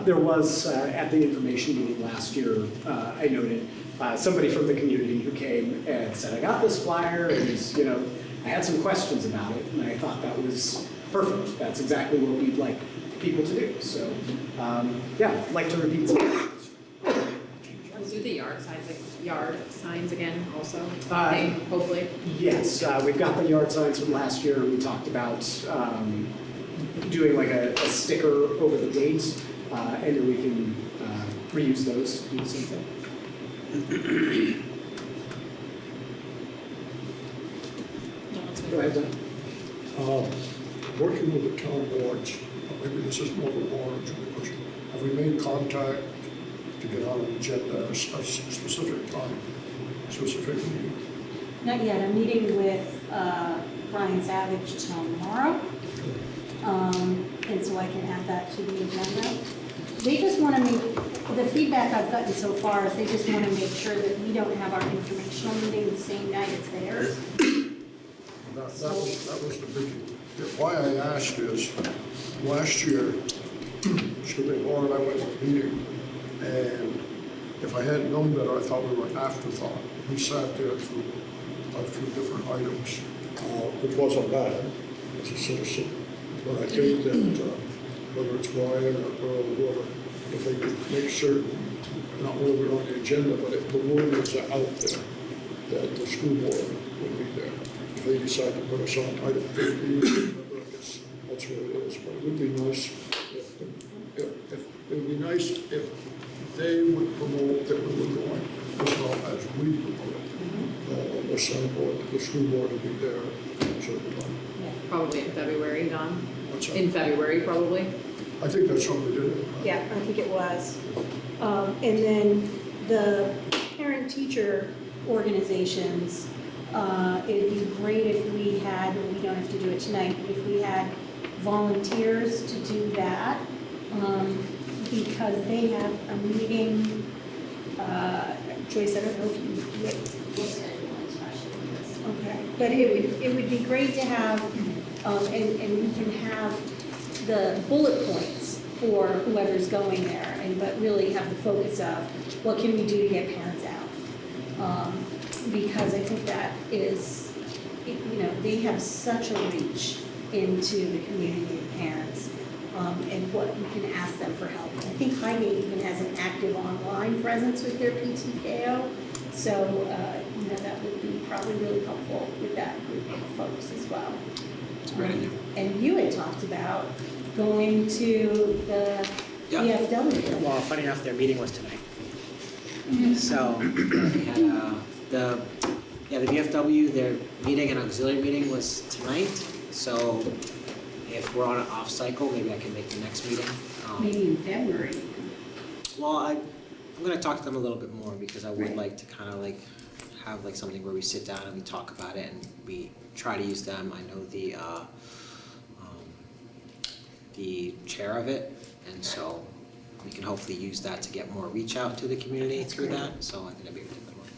there was, at the information meeting last year, I noted somebody from the community who came and said, I got this flyer and I had some questions about it, and I thought that was perfect. That's exactly what we'd like people to do. So I'd like to repeat some of that.
also,
Uh,
hopefully.
Yes, we've got the yard signs from last year. We talked about doing like a sticker over the date, and then we can reuse those, do the same thing. Go ahead, Don.
Working with the town boards, maybe this is more of a board question. Have we made contact to get on an agenda at a specific time, specific meeting?
Not yet, I'm meeting with Brian Savage tomorrow, and so I can add that to the agenda. They just want to make, the feedback I've gotten so far is they just want to make sure that we don't have our informational meeting the same night as theirs.
That was the biggie. Why I asked is, last year, excuse me, Laura and I went to a meeting, and if I hadn't known better, I thought we were an afterthought. We sat there through a few different items, which wasn't bad as a citizen. But I think that whether it's Brian or Earl or whoever, if they could make certain, not only we're on the agenda, but if the word is out there, that the school board would be there. If they decide to put us on item 15, remember, I guess that's what it is. But it would be nice if they would promote that we were going, as well as we promote. The Senate board, the school board would be there at a certain time.
Probably in February, Don?
What's that?
In February, probably?
I think that's what we did.
Yeah, I think it was. And then the parent-teacher organizations, it'd be great if we had, and we don't have to do it tonight, but if we had volunteers to do that, because they have a meeting, Joyce, I don't know if you, okay, but it would be great to have, and we can have the bullet points for whoever's going there, but really have the focus of what can we do to get parents out. Because I think that is, they have such a reach into the community of parents, and what we can ask them for help. I think Highgate even has an active online presence with their PTKO, so that would be probably really helpful with that group of folks as well.
It's a great idea.
And you had talked about going to the VFW.
Well, funny enough, their meeting was tonight. So we had the VFW, their meeting and auxiliary meeting was tonight. So if we're on an off cycle, maybe I can make the next meeting.
Maybe in February.
Well, I'm going to talk to them a little bit more because I would like to kind of like have like something where we sit down and we talk about it and we try to use them. I know the chair of it, and so we can hopefully use that to get more reach out to the community through that. So I think that'd be a really good one.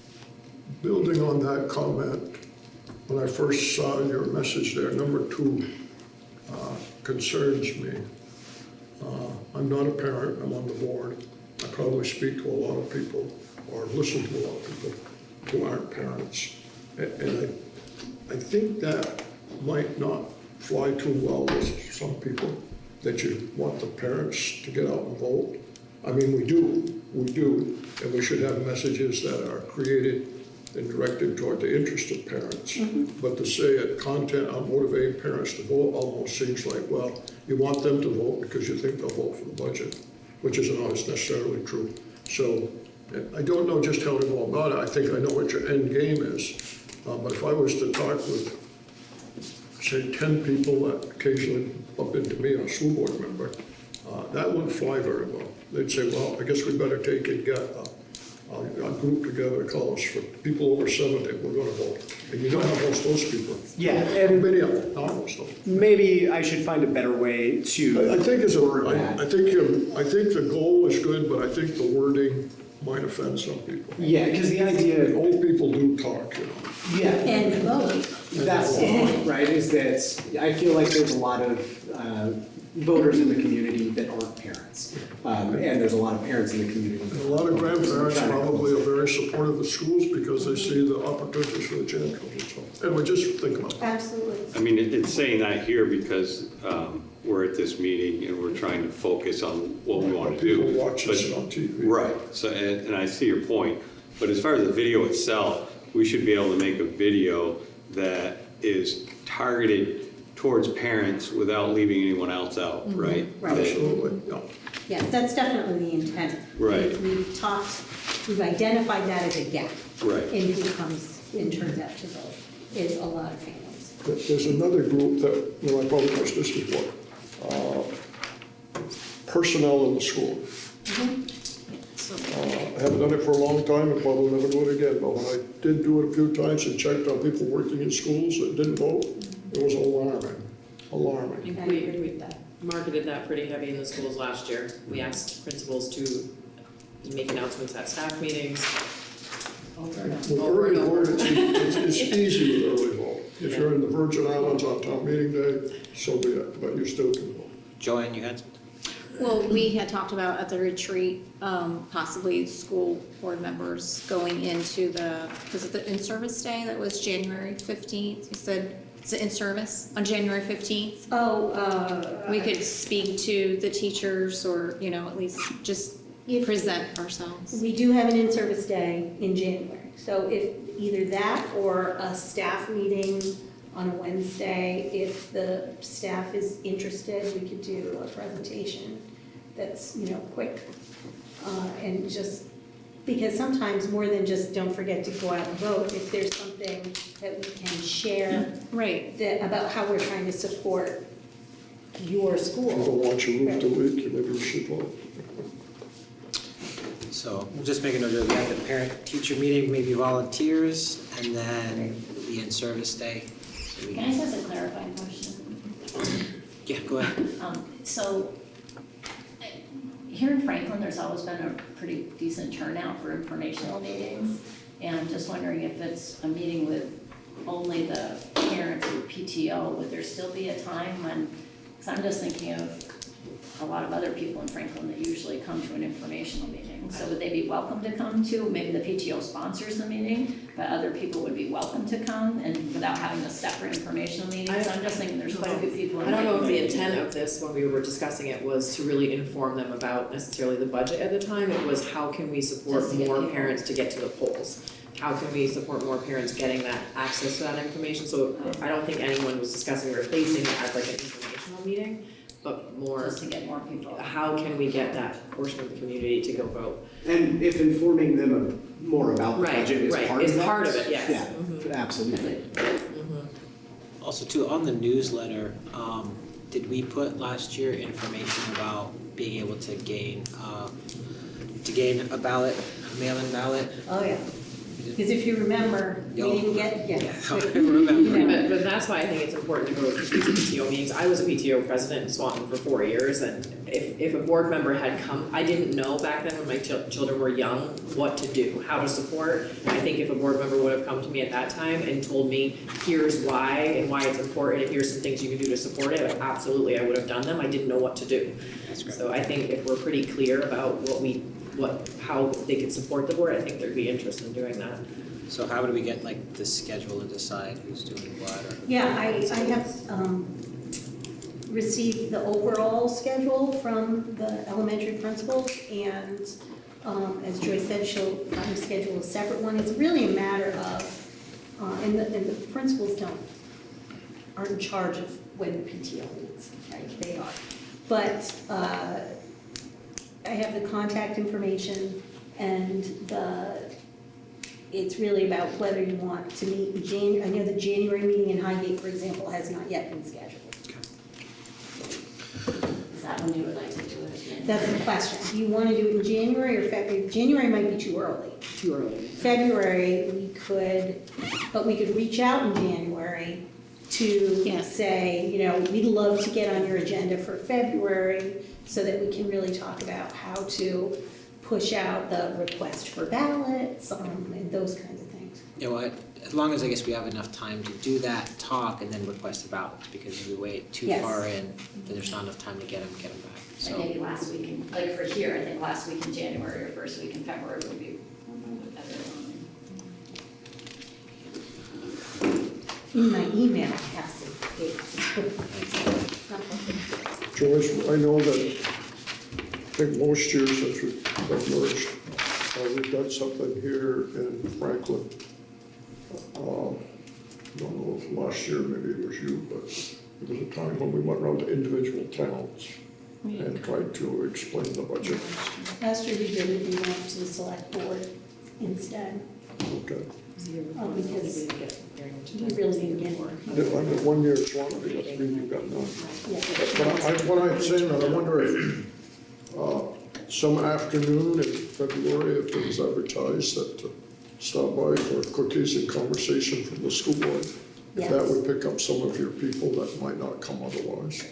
Building on that comment, when I first saw your message there, number 2 concerns me. I'm not a parent, I'm on the board. I probably speak to a lot of people or listen to a lot of people who aren't parents. And I think that might not fly too well with some people, that you want the parents to get out and vote. I mean, we do, and we should have messages that are created and directed toward the interest of parents. But to say it, content on motivating parents to vote almost seems like, well, you want them to vote because you think they'll vote for the budget, which isn't always necessarily true. So I don't know just how to go about it. I think I know what your end game is. But if I was to talk with, say, 10 people that occasionally bump into me, a school board member, that wouldn't fly very well. They'd say, well, I guess we better take and get a group together, call us for people over 70, we're going to vote. And you don't have most of those people.
Yeah, and
many of them, not most of them.
Maybe I should find a better way to
I think
word that.
I think the goal is good, but I think the wording might offend some people.
Yeah, because the idea,
Old people do talk,
yeah.
And vote.
That's the point, right, is that I feel like there's a lot of voters in the community that aren't parents. And there's a lot of parents in the community.
And a lot of grandparents probably are very supportive of schools because they see the opportunities for the children. So, anyway, just think about it.
Absolutely.
I mean, it's saying that here because we're at this meeting and we're trying to focus on what we want to do.
People watch this on TV.
Right, so, and I see your point. But as far as the video itself, we should be able to make a video that is targeted towards parents without leaving anyone else out, right?
Right.
Absolutely, yeah.
Yes, that's definitely the intent.
Right.
We've identified that as a gap.
Right.
In who comes and turns out to vote, is a lot of families.
There's another group that, I probably touched this before, personnel in the school. I haven't done it for a long time and probably never do it again, but when I did do it a few times and checked on people working in schools that didn't vote, it was alarming.
We marketed that pretty heavy in the schools last year. We asked principals to make announcements at staff meetings.
With early vote, it's easy with early vote. If you're in the Virgin Islands on town meeting day, so be it, but you still can vote.
Joanne, you had something?
Well, we had talked about at the retreat, possibly school board members going into was it the in-service day that was January 15th? You said it's the in-service on January 15th? We could speak to the teachers or, at least just present ourselves.
We do have an in-service day in January, so if either that or a staff meeting on a Wednesday, if the staff is interested, we could do a presentation that's, quick. And just, because sometimes more than just don't forget to go out and vote, if there's something that we can share about how we're trying to support your school.
If you don't want your roof to leak, maybe you should vote.
So we'll just make a note of that, the parent-teacher meeting, maybe volunteers, and then the in-service day. So
Can I just ask a clarifying question?
Yeah, go ahead.
So, here in Franklin, there's always been a pretty decent turnout for informational meetings. And I'm just wondering if it's a meeting with only the parents or PTO, would there still be a time when, because I'm just thinking of a lot of other people in Franklin that usually come to an informational meeting. So would they be welcome to come to, maybe the PTO sponsors the meeting, but other people would be welcome to come and without having a separate informational meeting? So I'm just thinking there's quite a few people.
I don't know if the intent of this, when we were discussing it, was to really inform them about necessarily the budget at the time. It was how can we support more parents to get to the polls? How can we support more parents getting that access to that information? So I don't think anyone was discussing replacing it as like an informational meeting, but more
Just to get more people.
How can we get that portion of the community to go vote?
And if informing them more about the budget is part of that.
It's part of it, yes.
Yeah, absolutely.
Also too, on the newsletter, did we put last year information about being able to gain a ballot, a mail-in ballot?
Oh, yeah. Because if you remember, we didn't get,
I remember.
But that's why I think it's important to go to these PTO meetings. I was a PTO president in Swanton for 4 years, and if a board member had come, I didn't know back then when my children were young what to do, how to support. I think if a board member would have come to me at that time and told me, here's why and why it's important, and here's some things you can do to support it, absolutely, I would have done them. I didn't know what to do.
That's great.
So I think if we're pretty clear about how they could support the board, I think there'd be interest in doing that.
So how do we get like the schedule and decide who's doing what? Or?
Yeah, I have received the overall schedule from the elementary principals, and as Joyce said, she'll probably schedule a separate one. It's really a matter of, and the principals aren't in charge of when the PTO meets, right? They are. But I have the contact information, and it's really about whether you want to meet in January. I know the January meeting in Highgate, for example, has not yet been scheduled.
Is that when you would like to do it again?
That's the question. Do you want to do it in January or February? January might be too early.
Too early.
February, we could reach out in January to say, we'd love to get on your agenda for February so that we can really talk about how to push out the request for ballots and those kinds of things.
Yeah, well, as long as I guess we have enough time to do that, talk, and then request a ballot, because if we wait too far in, then there's not enough time to get them back. So
Like maybe last week, like for here, I think last week in January or first week in February would be better.
In my email, I have some dates.
Joyce, I know that, I think most years since we've merged, we've done something here in Franklin don't know if last year, maybe it was you, but it was a time when we went around to individual towns and tried to explain the budget.
Last year we did it, we went to the select board instead,
Okay.
because we really didn't get it.
I mean, 1 year is one, I think that's mean you've got none. But what I'm saying, that I wonder if, some afternoon in February, if it was advertised that to stop by for cookies and conversation from the school board, if that would pick up some of your people that might not come otherwise.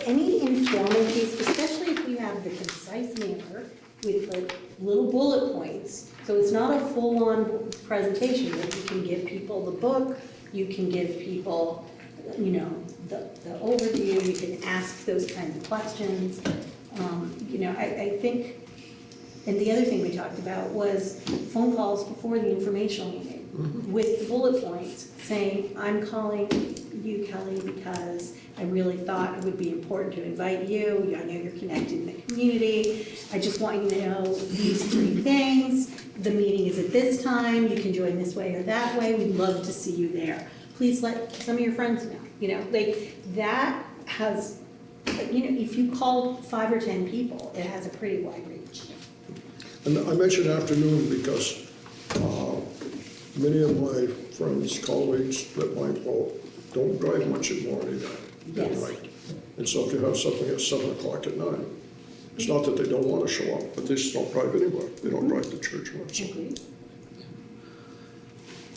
Any informal piece, especially if you have the concise manner with like little bullet points, so it's not a full-on presentation, but you can give people the book, you can give people, you know, the overview, you can ask those kinds of questions. You know, I think, and the other thing we talked about was phone calls before the informational meeting with the bullet points saying, I'm calling you, Kelly, because I really thought it would be important to invite you. I know you're connected in the community. I just want you to know these 3 things. The meeting is at this time. You can join this way or that way. We'd love to see you there. Please let some of your friends know. You know, like that has, you know, if you call 5 or 10 people, it has a pretty wide reach.
And I mentioned afternoon because many of my friends, colleagues that might vote don't drive much in the morning and night. And so if you have something at 7 o'clock at night, it's not that they don't want to show up, but they just don't drive anywhere. They don't drive to church much.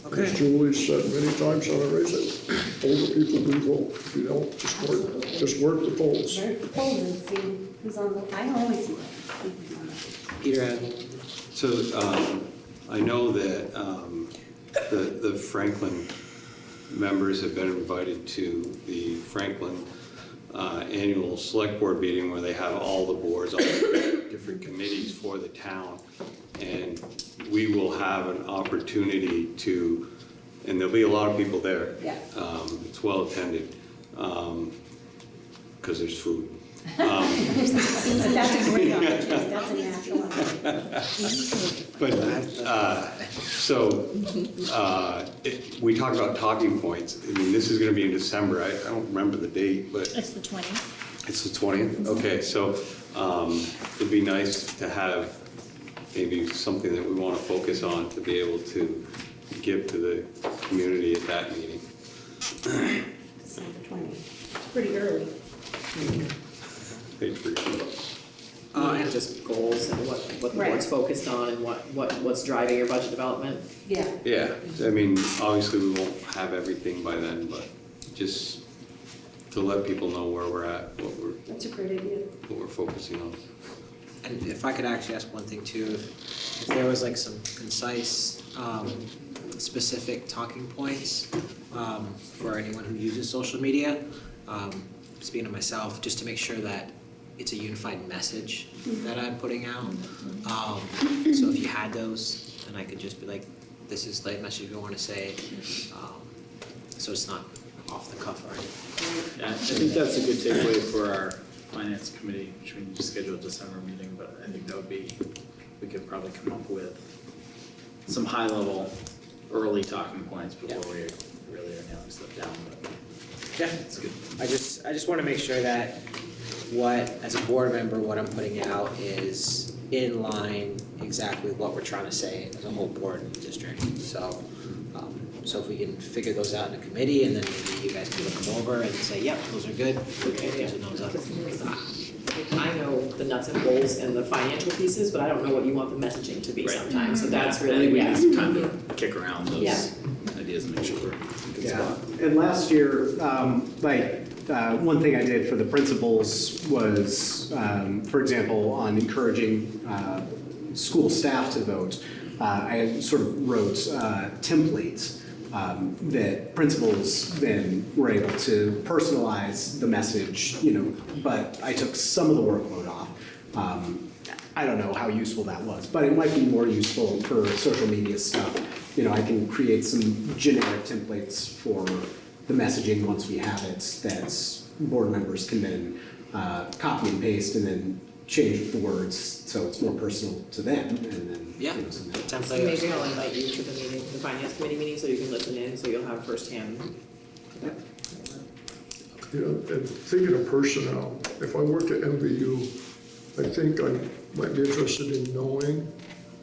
Okay.
As Julie said many times on a raise it, older people do vote. If you don't, just work the polls.
Work the polls and see who's on the, I always see who's on the.
Peter,
So I know that the Franklin members have been invited to the Franklin annual select board meeting where they have all the boards, all the different committees for the town. And we will have an opportunity to, and there'll be a lot of people there.
Yeah.
It's well attended, because there's food.
That's a great opportunity, that's a natural opportunity.
But, we talked about talking points. I mean, this is gonna be in December. I don't remember the date, but.
It's the 20th.
It's the 20th? Okay, so it'd be nice to have maybe something that we want to focus on to be able to give to the community at that meeting.
December 20th, it's pretty early.
Page 3.
And just goals and what the board's focused on and what's driving your budget development.
Yeah.
Yeah, I mean, obviously we won't have everything by then, but just to let people know where we're at,
That's a great idea.
what we're focusing on.
and if I could actually ask one thing too, if there was like some concise, specific talking points for anyone who uses social media, speaking of myself, just to make sure that it's a unified message that I'm putting out. So if you had those, then I could just be like, this is the message we want to say, so it's not off the cuff or anything.
Yeah, I think that's a good takeaway for our finance committee, which we need to schedule a December meeting, but I think that would be, we could probably come up with some high-level early talking points before we really are nailing stuff down, but
Yeah,
it's good.
I just want to make sure that as a board member, what I'm putting out is in line exactly with what we're trying to say as a whole board and district. So, so if we can figure those out in a committee, and then maybe you guys can look them over and say, yep, those are good. Okay, there's a nose up.
I know the nuts and bolts and the financial pieces, but I don't know what you want the messaging to be sometimes, so that's
I
really,
think we need some time to kick around those
Yeah.
ideas and make sure we're in a good
Yeah,
spot.
and last year, one thing I did for the principals was, for example, on encouraging school staff to vote, I sort of wrote templates that principals then were able to personalize the message, but I took some of the workload off. I don't know how useful that was, but it might be more useful for social media stuff. I can create some generic templates for the messaging once we have it, that board members can then copy and paste and then change the words so it's more personal to them, and then,
Yeah.
you know, something.
So maybe I'll invite you to the meeting, the finance committee meeting, so you can listen in, so you'll have firsthand.
You know, and thinking of personnel, if I work at MVU, I think I might be interested in knowing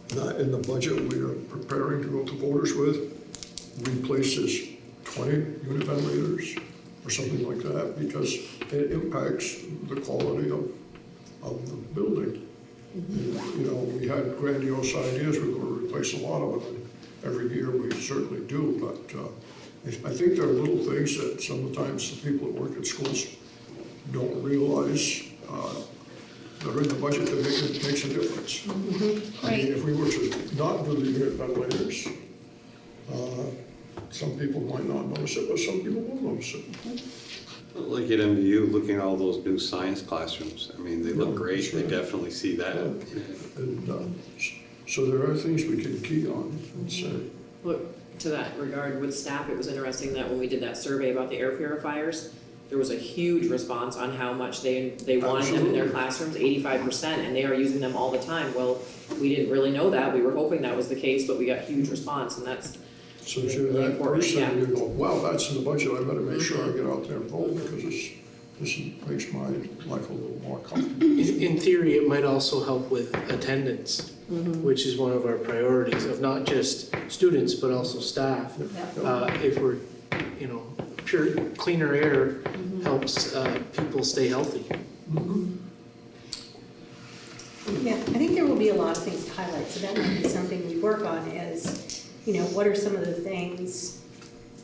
that in the budget we are preparing to go to voters with, replaces 20 unit ventilators or something like that, because it impacts the quality of the building. And, you know, we had grandiose ideas, we were going to replace a lot of them, and every year we certainly do, but I think there are little things that sometimes the people that work at schools don't realize that are in the budget that makes a difference. I mean, if we were to not do the unit ventilators, some people might not notice it, but some people will notice it.
Like at MVU, looking at all those new science classrooms, I mean, they look great,
that's
they
right.
definitely see that.
And so there are things we can key on and say,
Look, to that regard with staff, it was interesting that when we did that survey about the air purifiers, there was a huge response on how much they wanted them in their classrooms, 85%, and they are using them all the time. Well, we didn't really know that, we were hoping that was the case, but we got huge response, and that's
so if you're
really
that
important,
person,
yeah.
you go, wow, that's in the budget, I better make sure I get out there and vote, because this makes my life a little more comfortable.
In theory, it might also help with attendance, which is one of our priorities of not just students, but also staff. If we're, you know, pure, cleaner air helps people stay healthy.
Yeah, I think there will be a lot of things to highlight, so that might be something we work on is, you know, what are some of the things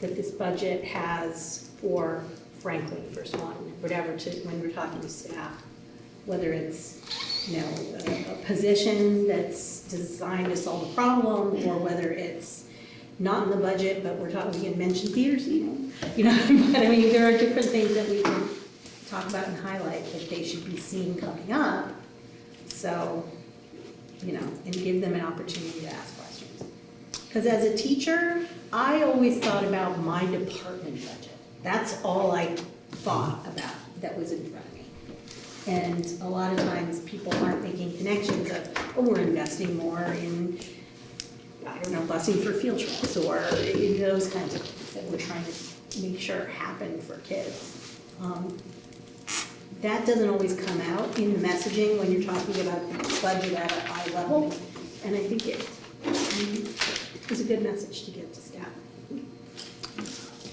that this budget has for Franklin, for Swanton, whatever, to, when we're talking to staff, whether it's, you know, a position that's designed to solve a problem, or whether it's not in the budget, but we're talking, we can mention theaters, you know, but I mean, there are different things that we can talk about and highlight that they should be seen coming up. So, you know, and give them an opportunity to ask questions. Because as a teacher, I always thought about my department budget. That's all I thought about that was in front of me. And a lot of times people aren't making connections of, oh, we're investing more in, I don't know, busing for field trips or in those kinds of things that we're trying to make sure happen for kids. That doesn't always come out in the messaging when you're talking about the budget at a high level, and I think it is a good message to get to staff.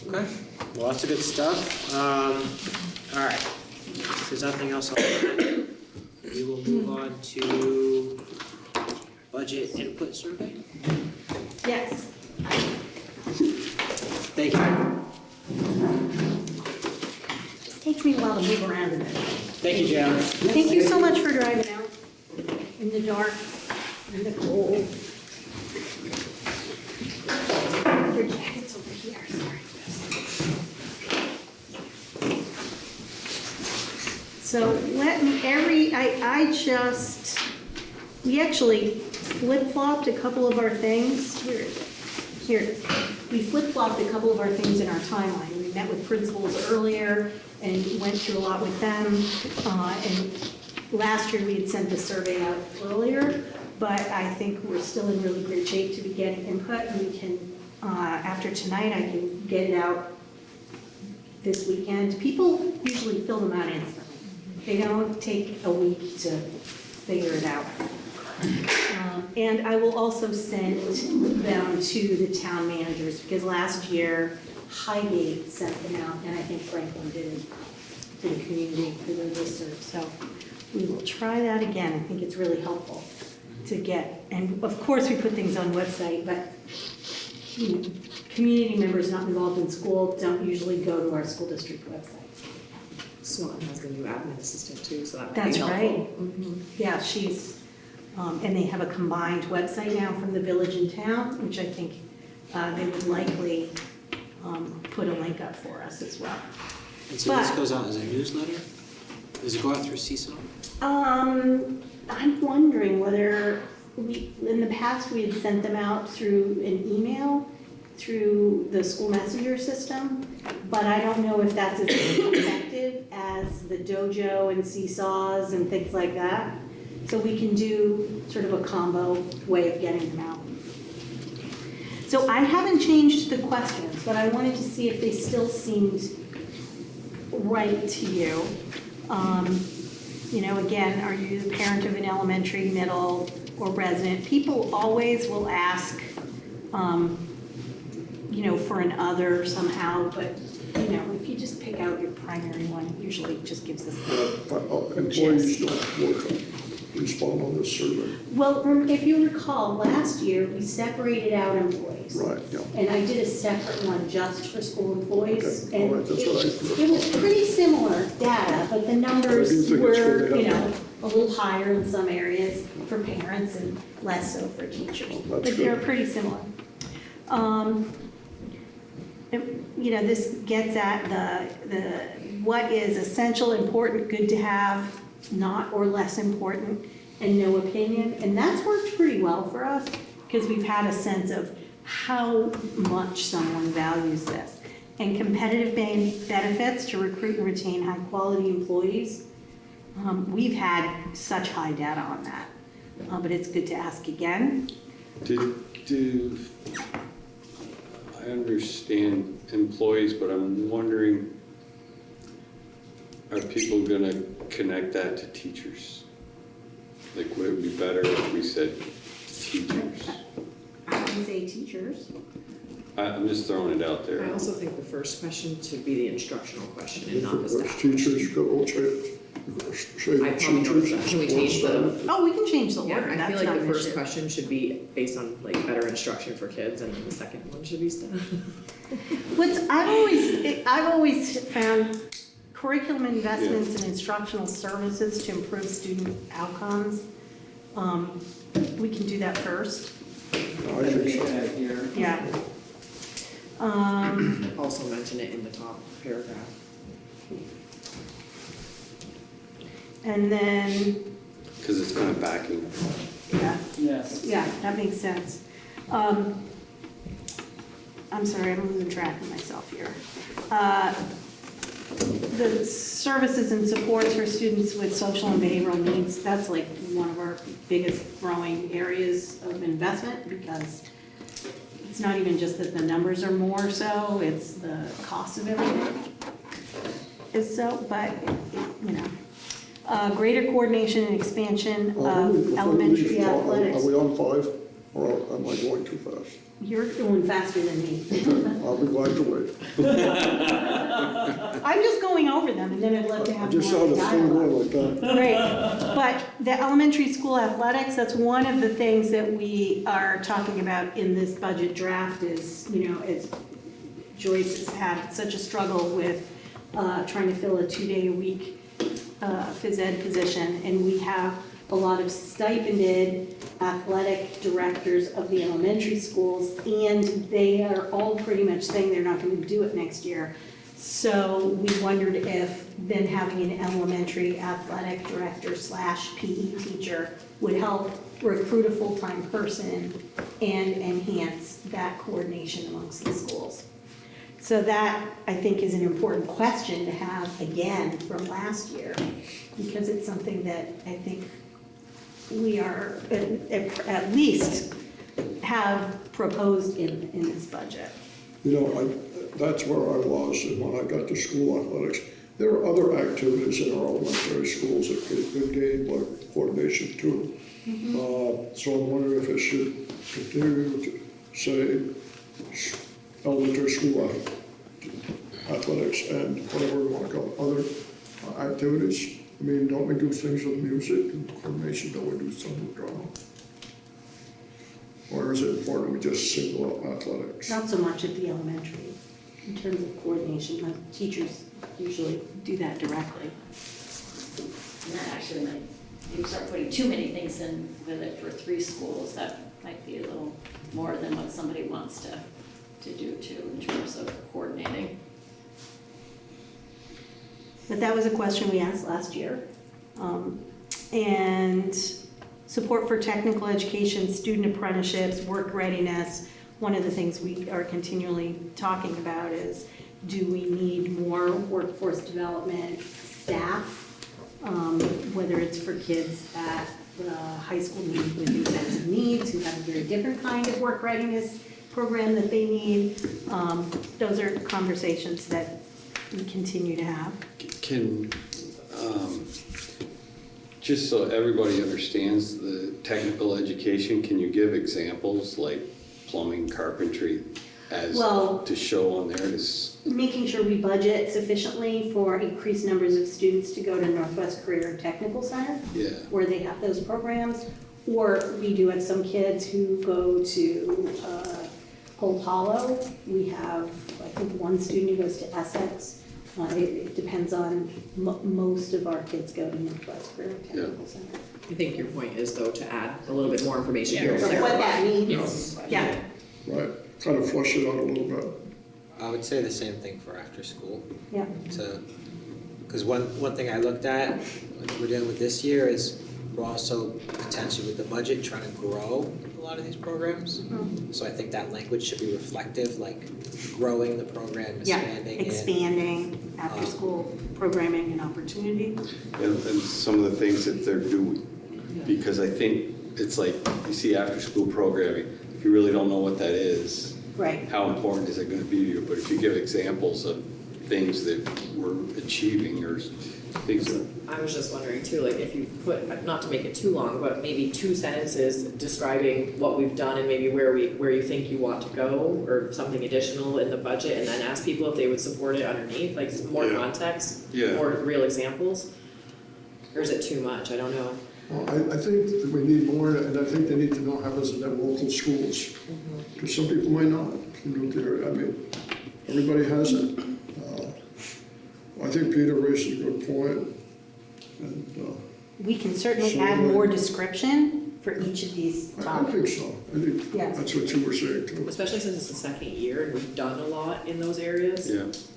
Okay, lots of good stuff. All right, if there's nothing else on that, we will move on to budget input survey.
Yes.
Thank you.
It takes me a while to move around in it.
Thank you, Jan.
Thank you so much for driving out in the dark and the cold. Your jacket's over here, sorry. So let me, we actually flip-flopped a couple of our things. Here it is. Here it is. We flip-flopped a couple of our things in our timeline. We met with principals earlier and went through a lot with them. And last year we had sent the survey out earlier, but I think we're still in really great shape to be getting input. And we can, after tonight, I can get it out this weekend. People usually fill them out instantly. They don't take a week to figure it out. And I will also send them to the town managers, because last year Highgate sent them out, and I think Franklin did a community for the listserv. So we will try that again. I think it's really helpful to get, and of course we put things on website, but you know, community members not involved in school don't usually go to our school district website.
Swanton has the new admin assistant too, so that might
That's
be helpful.
right. Yeah, she's, and they have a combined website now from the village and town, which I think they would likely put a link up for us as well.
And so this goes out as a newsletter? Does it go out through CISO?
I'm wondering whether in the past we had sent them out through an email, through the school messenger system, but I don't know if that's as effective as the dojo and seesaws and things like that. So we can do sort of a combo way of getting them out. So I haven't changed the questions, but I wanted to see if they still seemed right to you. Again, are you the parent of an elementary, middle, or resident? People always will ask, for an other somehow, but, if you just pick out your primary one, it usually just gives us the
Employees don't respond on this survey.
Well, if you recall, last year, we separated out employees.
Right, yeah.
And I did a separate one just for school employees.
Okay, all right, that's what I.
It was pretty similar data, but the numbers were, a little higher in some areas for parents and less so for teachers. But they were pretty similar. This gets at the what is essential, important, good to have, not or less important, and no opinion. And that's worked pretty well for us because we've had a sense of how much someone values this. And competitive benefits to recruit and retain high quality employees. We've had such high data on that, but it's good to ask again.
I understand employees, but I'm wondering, are people gonna connect that to teachers? Like, would it be better if we said teachers?
I would say teachers.
I'm just throwing it out there.
I also think the first question should be the instructional question and not the staff.
Teachers go,
I probably noticed that. Can we change the?
Oh, we can change the order.
Yeah, I
That's
feel
not
like
an
the first
issue.
question should be based on like better instruction for kids, and then the second one should be staff.
I've always found curriculum investments and instructional services to improve student outcomes. We can do that first.
I think so.
Yeah.
Also mention it in the top paragraph.
And then,
Because it's kind of backing.
yeah,
Yes.
yeah, that makes sense. I'm sorry, I'm losing track of myself here. The services and supports for students with social and behavioral needs, that's like one of our biggest growing areas of investment because it's not even just that the numbers are more so, it's the cost of everything is so, but, greater coordination and expansion of elementary athletics.
Are we on 5, or am I going too fast?
You're going faster than me.
I'll be glad to wait.
I'm just going over them, and then I'd love to
I
have
just saw
more
the thing
dialogue.
going like that.
Great, but the elementary school athletics, that's one of the things that we are talking about in this budget draft is, as Joyce has had such a struggle with trying to fill a 2-day-a-week phys ed position, and we have a lot of stipended athletic directors of the elementary schools, and they are all pretty much saying they're not going to do it next year. So we wondered if then having an elementary athletic director / PE teacher would help recruit a full-time person and enhance that coordination amongst the schools. So that, I think, is an important question to have again from last year, because it's something that I think we are, at least have proposed in this budget.
That's where I was, and when I got to school athletics, there are other activities in our elementary schools that could gain like coordination too. So I'm wondering if it should continue to say elementary school athletics and whatever we want to call it, other activities. I mean, don't we do things with music and coordination? Don't we do some with drama? Or is it important we just single out athletics?
Not so much at the elementary, in terms of coordination. My teachers usually do that directly.
And that actually might, if you start putting too many things in with it for 3 schools, that might be a little more than what somebody wants to do too, in terms of coordinating.
But that was a question we asked last year. And support for technical education, student apprenticeships, work readiness. One of the things we are continually talking about is, do we need more workforce development staff, whether it's for kids at high school with intensive needs, who have a very different kind of work readiness program that they need. Those are conversations that we continue to have.
Can, just so everybody understands the technical education, can you give examples like plumbing, carpentry, as
Well,
to show on there?
making sure we budget sufficiently for increased numbers of students to go to Northwest Career and Technical Center,
Yeah.
where they have those programs. Or we do have some kids who go to Holt Hollow. We have, I think, one student who goes to Essex. It depends on, most of our kids go to Northwest Career and Technical Center.
I think your point is though to add a little bit more information here.
Of what that means,
Yes.
yeah.
Right, kind of flush it out a little bit.
I would say the same thing for after school.
Yeah.
Because one thing I looked at, what we're doing with this year is we're also potentially with the budget trying to grow a lot of these programs.
Mm-hmm.
So I think that language should be reflective, like growing the program, expanding it.
Expanding after-school programming and opportunity.
And some of the things that they're doing, because I think it's like, you see after-school programming, if you really don't know what that is,
Right.
how important is it gonna be to you? But if you give examples of things that we're achieving or things that.
I was just wondering too, like if you put, not to make it too long, but maybe 2 sentences describing what we've done and maybe where you think you want to go, or something additional in the budget, and then ask people if they would support it underneath, like some more context, more real examples? Or is it too much? I don't know.
Well, I think that we need more, and I think they need to know how it's in their local schools. Because some people might not, I mean, everybody has it. I think Peter raised a good point. And,
We can certainly add more description for each of these
I
topics.
think so. I think that's what you were saying too.
Especially since it's the second year and we've done a lot in those areas.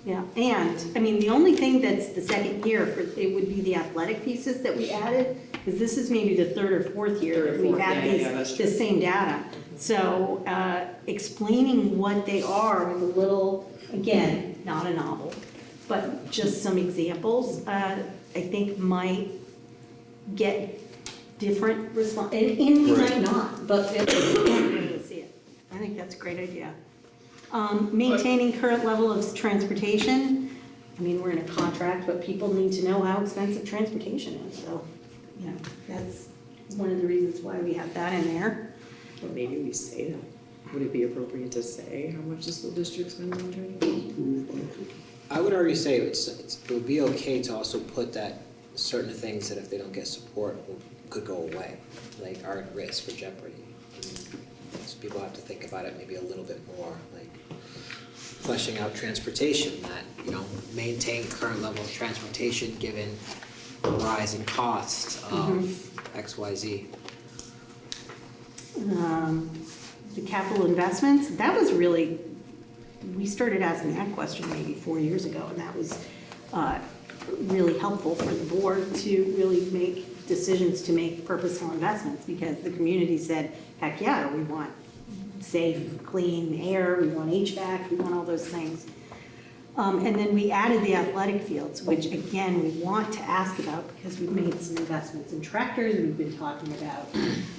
Yeah, and, I mean, the only thing that's the second year for, it would be the athletic pieces that we added, because this is maybe the third or fourth year that we've had the same data. So, explaining what they are with a little, again, not a novel, but just some examples, I think might get different response, and we might not, but we'll see it. I think that's a great idea. Maintaining current level of transportation. I mean, we're in a contract, but people need to know how expensive transportation is, so, you know, that's one of the reasons why we have that in there.
But maybe we say that. Would it be appropriate to say how much the school district spends on transportation?
I would already say it would be okay to also put that certain things that if they don't get support could go away, like are at risk or jeopardy. So people have to think about it maybe a little bit more, like fleshing out transportation, that, you know, maintain current level of transportation given the rise in costs of XYZ.
The capital investments, that was really, we started asking that question maybe 4 years ago, and that was really helpful for the board to really make decisions to make purposeful investments, because the community said, heck yeah, we want safe, clean air, we want HVAC, we want all those things. And then we added the athletic fields, which again, we want to ask about because we've made some investments in tractors. We've been talking about,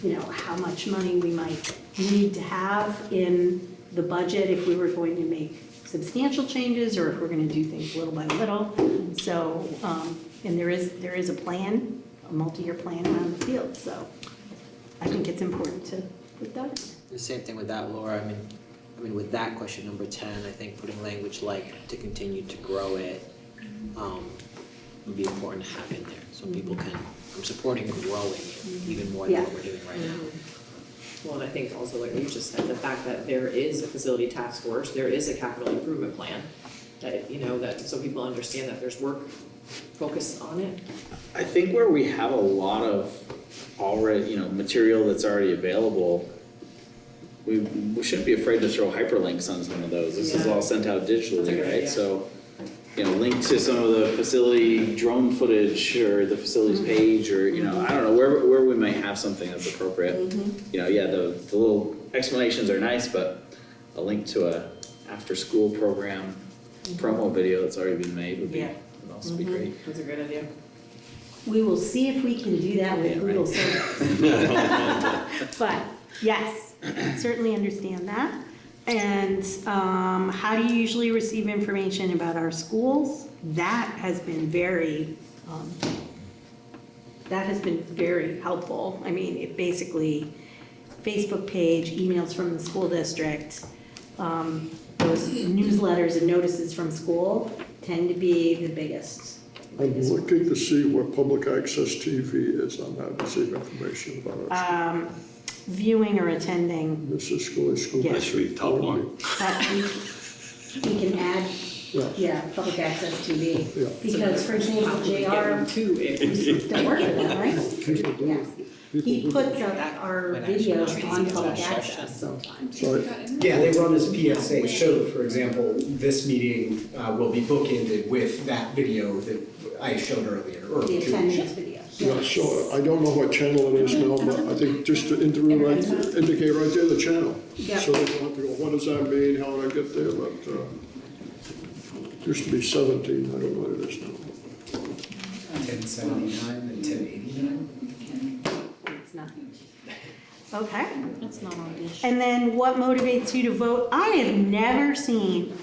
you know, how much money we might need to have in the budget if we were going to make substantial changes or if we're going to do things little by little. So, and there is a plan, a multi-year plan around the field. So I think it's important to put that in.
The same thing with that, Laura. I mean, with that question number 10, I think putting language like to continue to grow it would be important to have in there, so people can, I'm supporting growing it even more than what we're doing right now.
Well, and I think also, like you just said, the fact that there is a facility task force, there is a capital improvement plan, that, you know, that, so people understand that there's work focused on it.
I think where we have a lot of already, you know, material that's already available, we shouldn't be afraid to throw hyperlinks on some of those. This is all sent out digitally, right?
Idea.
So, you know, link to some of the facility drone footage or the facilities page, or, you know, I don't know, where we might have something that's appropriate. You know, yeah, the little explanations are nice, but a link to a after-school program promo video that's already been made would also be great.
That's a great idea.
We will see if we can do that with Google Search. But yes, certainly understand that. And how do you usually receive information about our schools? That has been very helpful. I mean, it basically, Facebook page, emails from the school district, those newsletters and notices from school tend to be the biggest.
I'm looking to see what public access TV is on that, to see information about our
Viewing or attending.
Missisquoi School
Yeah.
That should be the top one.
We can add, yeah, public access TV.
Yeah.
Because, for example, JR don't work with that, right?
People do.
Yeah. He
People do.
puts up our videos on public access sometimes.
Sorry.
Yeah, they run as PSA. So, for example, this meeting will be bookended with that video that I showed earlier.
The attendance video.
Yeah, so I don't know what channel it is now, but I think just to indicate right there the channel.
Yeah.
So they don't have to go, what does that mean, how did I get there, but, used to be 17, I don't know what it is now.
1079 and 1089.
It's not. Okay.
That's not on dish.
And then what motivates you to vote? I have never seen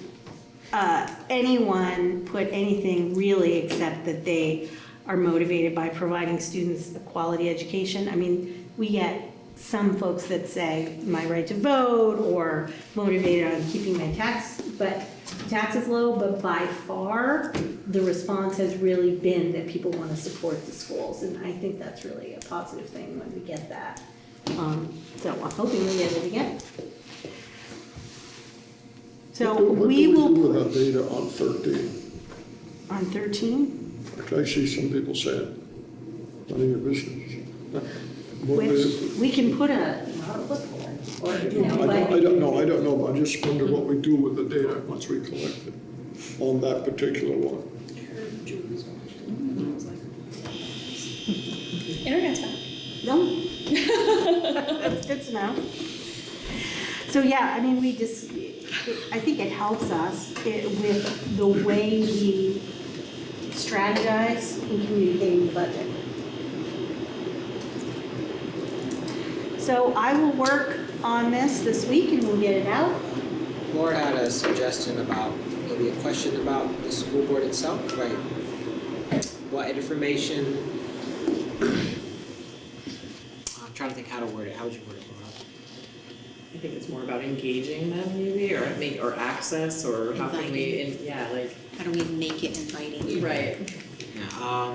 anyone put anything really except that they are motivated by providing students a quality education. I mean, we get some folks that say my right to vote or motivated on keeping my taxes low, but by far the response has really been that people want to support the schools, and I think that's really a positive thing when we get that. So I'm hoping we get it again. So we will.
What do we do with that data on 13?
On 13?
I see some people saying, none of your business.
Which we can put a, or, you know,
I don't know, but I just wonder what we do with the data once we collect it on that particular one.
Internet's back.
No. That's good to know. So yeah, I mean, I think it helps us with the way we strategize in communicating the budget. So I will work on this week and we'll get it out.
Laura had a suggestion about, maybe a question about the school board itself, right? What information, I'm trying to think how to word it, how would you word it, Laura?
I think it's more about engaging them maybe, or access, or how can we,
How do we make it inviting?
Right.
Yeah,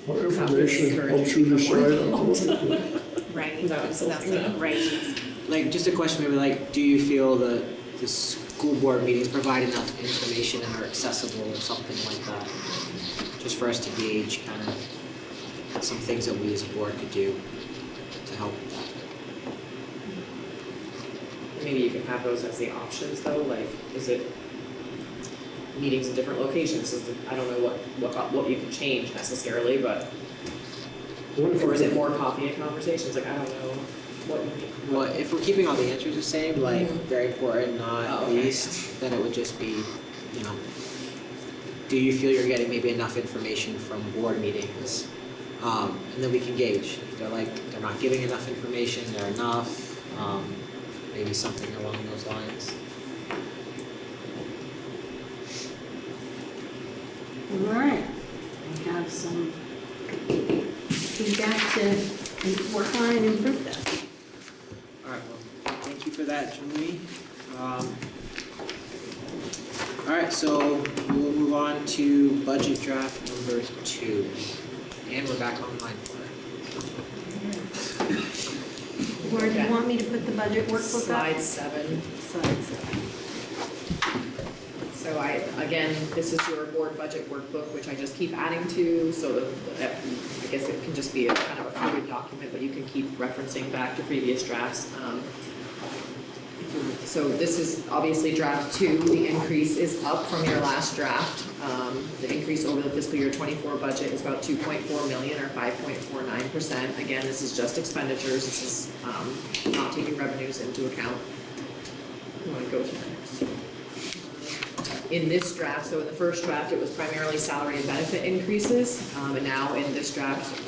What information helps you decide on what to do?
Right, so that's right.
like, just a question maybe like, do you feel that the school board meetings provide enough information and are accessible or something like that? Just for us to gauge kind of some things that we as a board could do to help with that.
Maybe you can have those as the options though, like, is it meetings in different locations, I don't know what you can change necessarily, but, or is it more coffee and conversations, like, I don't know what you mean.
Well, if we're keeping all the answers the same, like very important, not least, then it would just be, you know, do you feel you're getting maybe enough information from board meetings? And then we can gauge. If they're not giving enough information, they're enough, maybe something along those lines.
All right. I have some feedback to work on and improve that.
All right, well, thank you for that, Julie. All right, so we'll move on to budget draft number 2. And we're back online for it.
Where do you want me to put the budget workbook up?
Slide 7.
Slide 7.
So again, this is your board budget workbook, which I just keep adding to, so that I guess it can just be a kind of a fluid document, but you can keep referencing back to previous drafts. So this is obviously draft 2. The increase is up from your last draft. The increase over the fiscal year 24 budget is about 2.4 million or 5.49%. Again, this is just expenditures. This is not taking revenues into account. You want to go to the next? in this draft, so in the first draft, it was primarily salary and benefit increases. And now in this draft,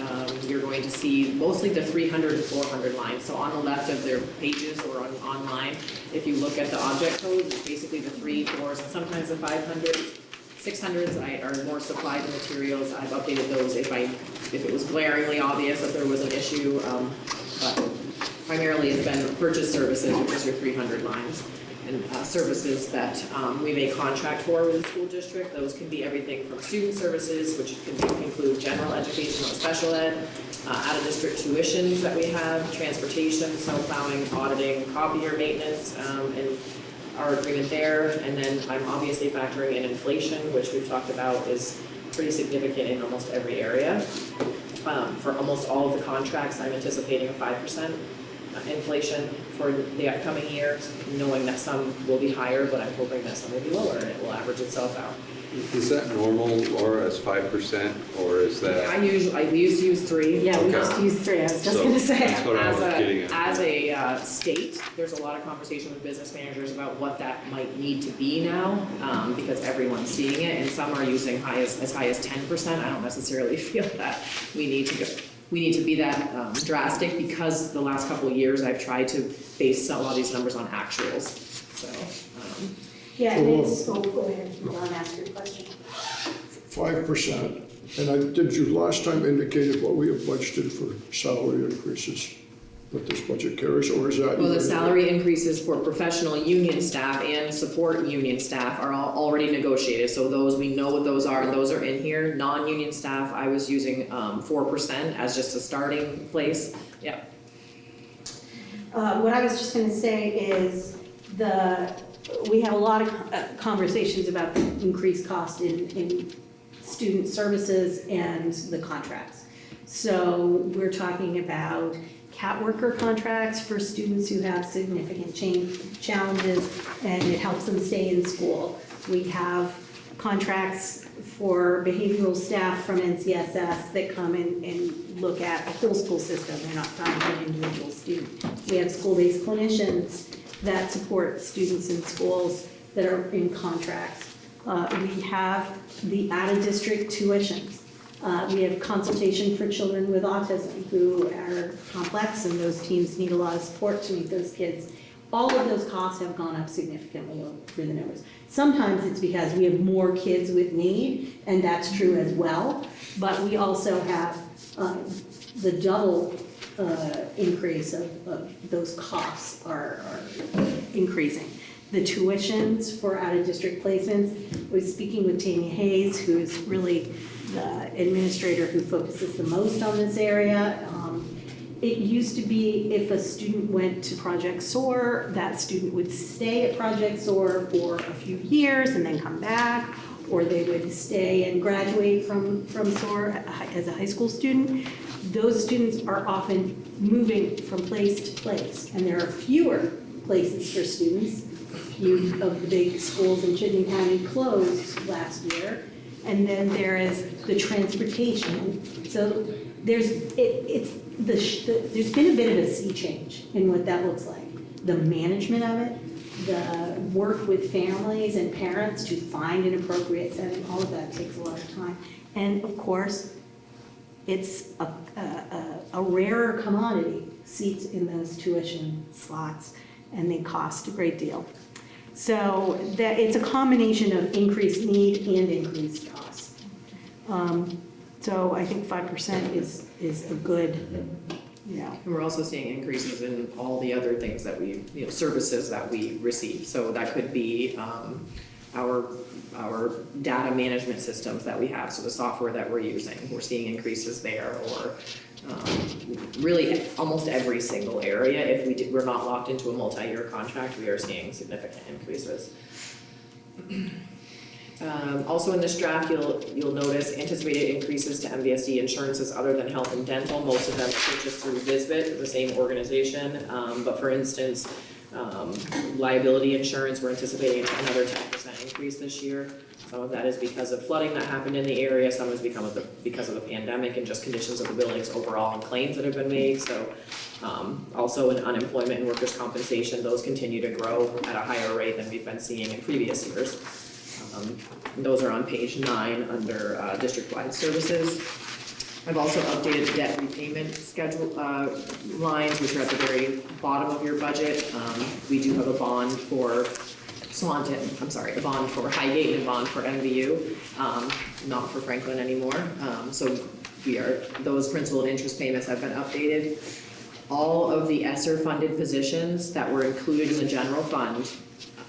you're going to see mostly the 300 and 400 lines. So on the left of their pages or online, if you look at the object codes, it's basically the 3, 4s, and sometimes the 500s. 600s are more supplies and materials. I've updated those if it was glaringly obvious that there was an issue. But primarily it's been purchase services, which is your 300 lines. And services that we may contract for with the school district. Those can be everything from student services, which can include general education or special ed, out-of-district tuitions that we have, transportation, snow plowing, auditing, copier maintenance, and our agreement there. And then I'm obviously factoring in inflation, which we've talked about is pretty significant in almost every area. For almost all of the contracts, I'm anticipating a 5% inflation for the upcoming years, knowing that some will be higher, but I'm hoping that some will be lower and it will average itself out.
Is that normal, Laura, as 5%, or is that?
We used to use 3.
Yeah, we used to use 3, I was just
So
gonna say.
that's what I was getting at.
As a state, there's a lot of conversation with business managers about what that might need to be now, because everyone's seeing it, and some are using as high as 10%. I don't necessarily feel that we need to be that drastic, because the last couple of years I've tried to base a lot of these numbers on actuals. So.
Yeah, and it's, go ahead, Ron, ask your question.
5%, and did you last time indicated what we have budgeted for salary increases with this budget carries, or is that?
Well, the salary increases for professional union staff and support union staff are all already negotiated, so those, we know what those are, and those are in here. Non-union staff, I was using 4% as just a starting place, yeah.
What I was just gonna say is we have a lot of conversations about the increased cost in student services and the contracts. So we're talking about cat worker contracts for students who have significant challenges, and it helps them stay in school. We have contracts for behavioral staff from NCSS that come in and look at a whole school system. They're not talking to an individual student. We have school-based clinicians that support students in schools that are in contracts. We have the out-of-district tuitions. We have consultation for children with autism who are complex, and those teams need a lot of support to meet those kids. All of those costs have gone up significantly over the numbers. Sometimes it's because we have more kids with need, and that's true as well, but we also have the double increase of those costs are increasing. The tuitions for out-of-district placements, I was speaking with Tammy Hayes, who is really the administrator who focuses the most on this area. It used to be if a student went to Project SOAR, that student would stay at Project SOAR for a few years and then come back, or they would stay and graduate from SOAR as a high school student. Those students are often moving from place to place, and there are fewer places for students. A few of the big schools in Chittenden County closed last year, and then there is the transportation. So there's been a bit of a sea change in what that looks like. The management of it, the work with families and parents to find an appropriate setting, all of that takes a lot of time. And of course, it's a rarer commodity, seats in those tuition slots, and they cost a great deal. So that it's a combination of increased need and increased costs. So I think 5% is a good,
And we're also seeing increases in all the other things that we, services that we receive. So that could be our data management systems that we have, so the software that we're using, we're seeing increases there, or really almost every single area. If we're not locked into a multi-year contract, we are seeing significant increases. Also in this draft, you'll notice anticipated increases to MVSD insurances other than health and dental. Most of them are purchased through Visbit, the same organization. But for instance, liability insurance, we're anticipating another 10% increase this year. Some of that is because of flooding that happened in the area. Some is because of the pandemic and just conditions of the buildings overall and claims that have been made. So also in unemployment and workers' compensation, those continue to grow at a higher rate than we've been seeing in previous years. Those are on page 9 under district-wide services. I've also updated the debt repayment schedule lines, which are at the very bottom of your budget. We do have a bond for a bond for Highgate and a bond for MVU, not for Franklin anymore. So those principal and interest payments have been updated. All of the ESSER funded positions that were included in the general fund,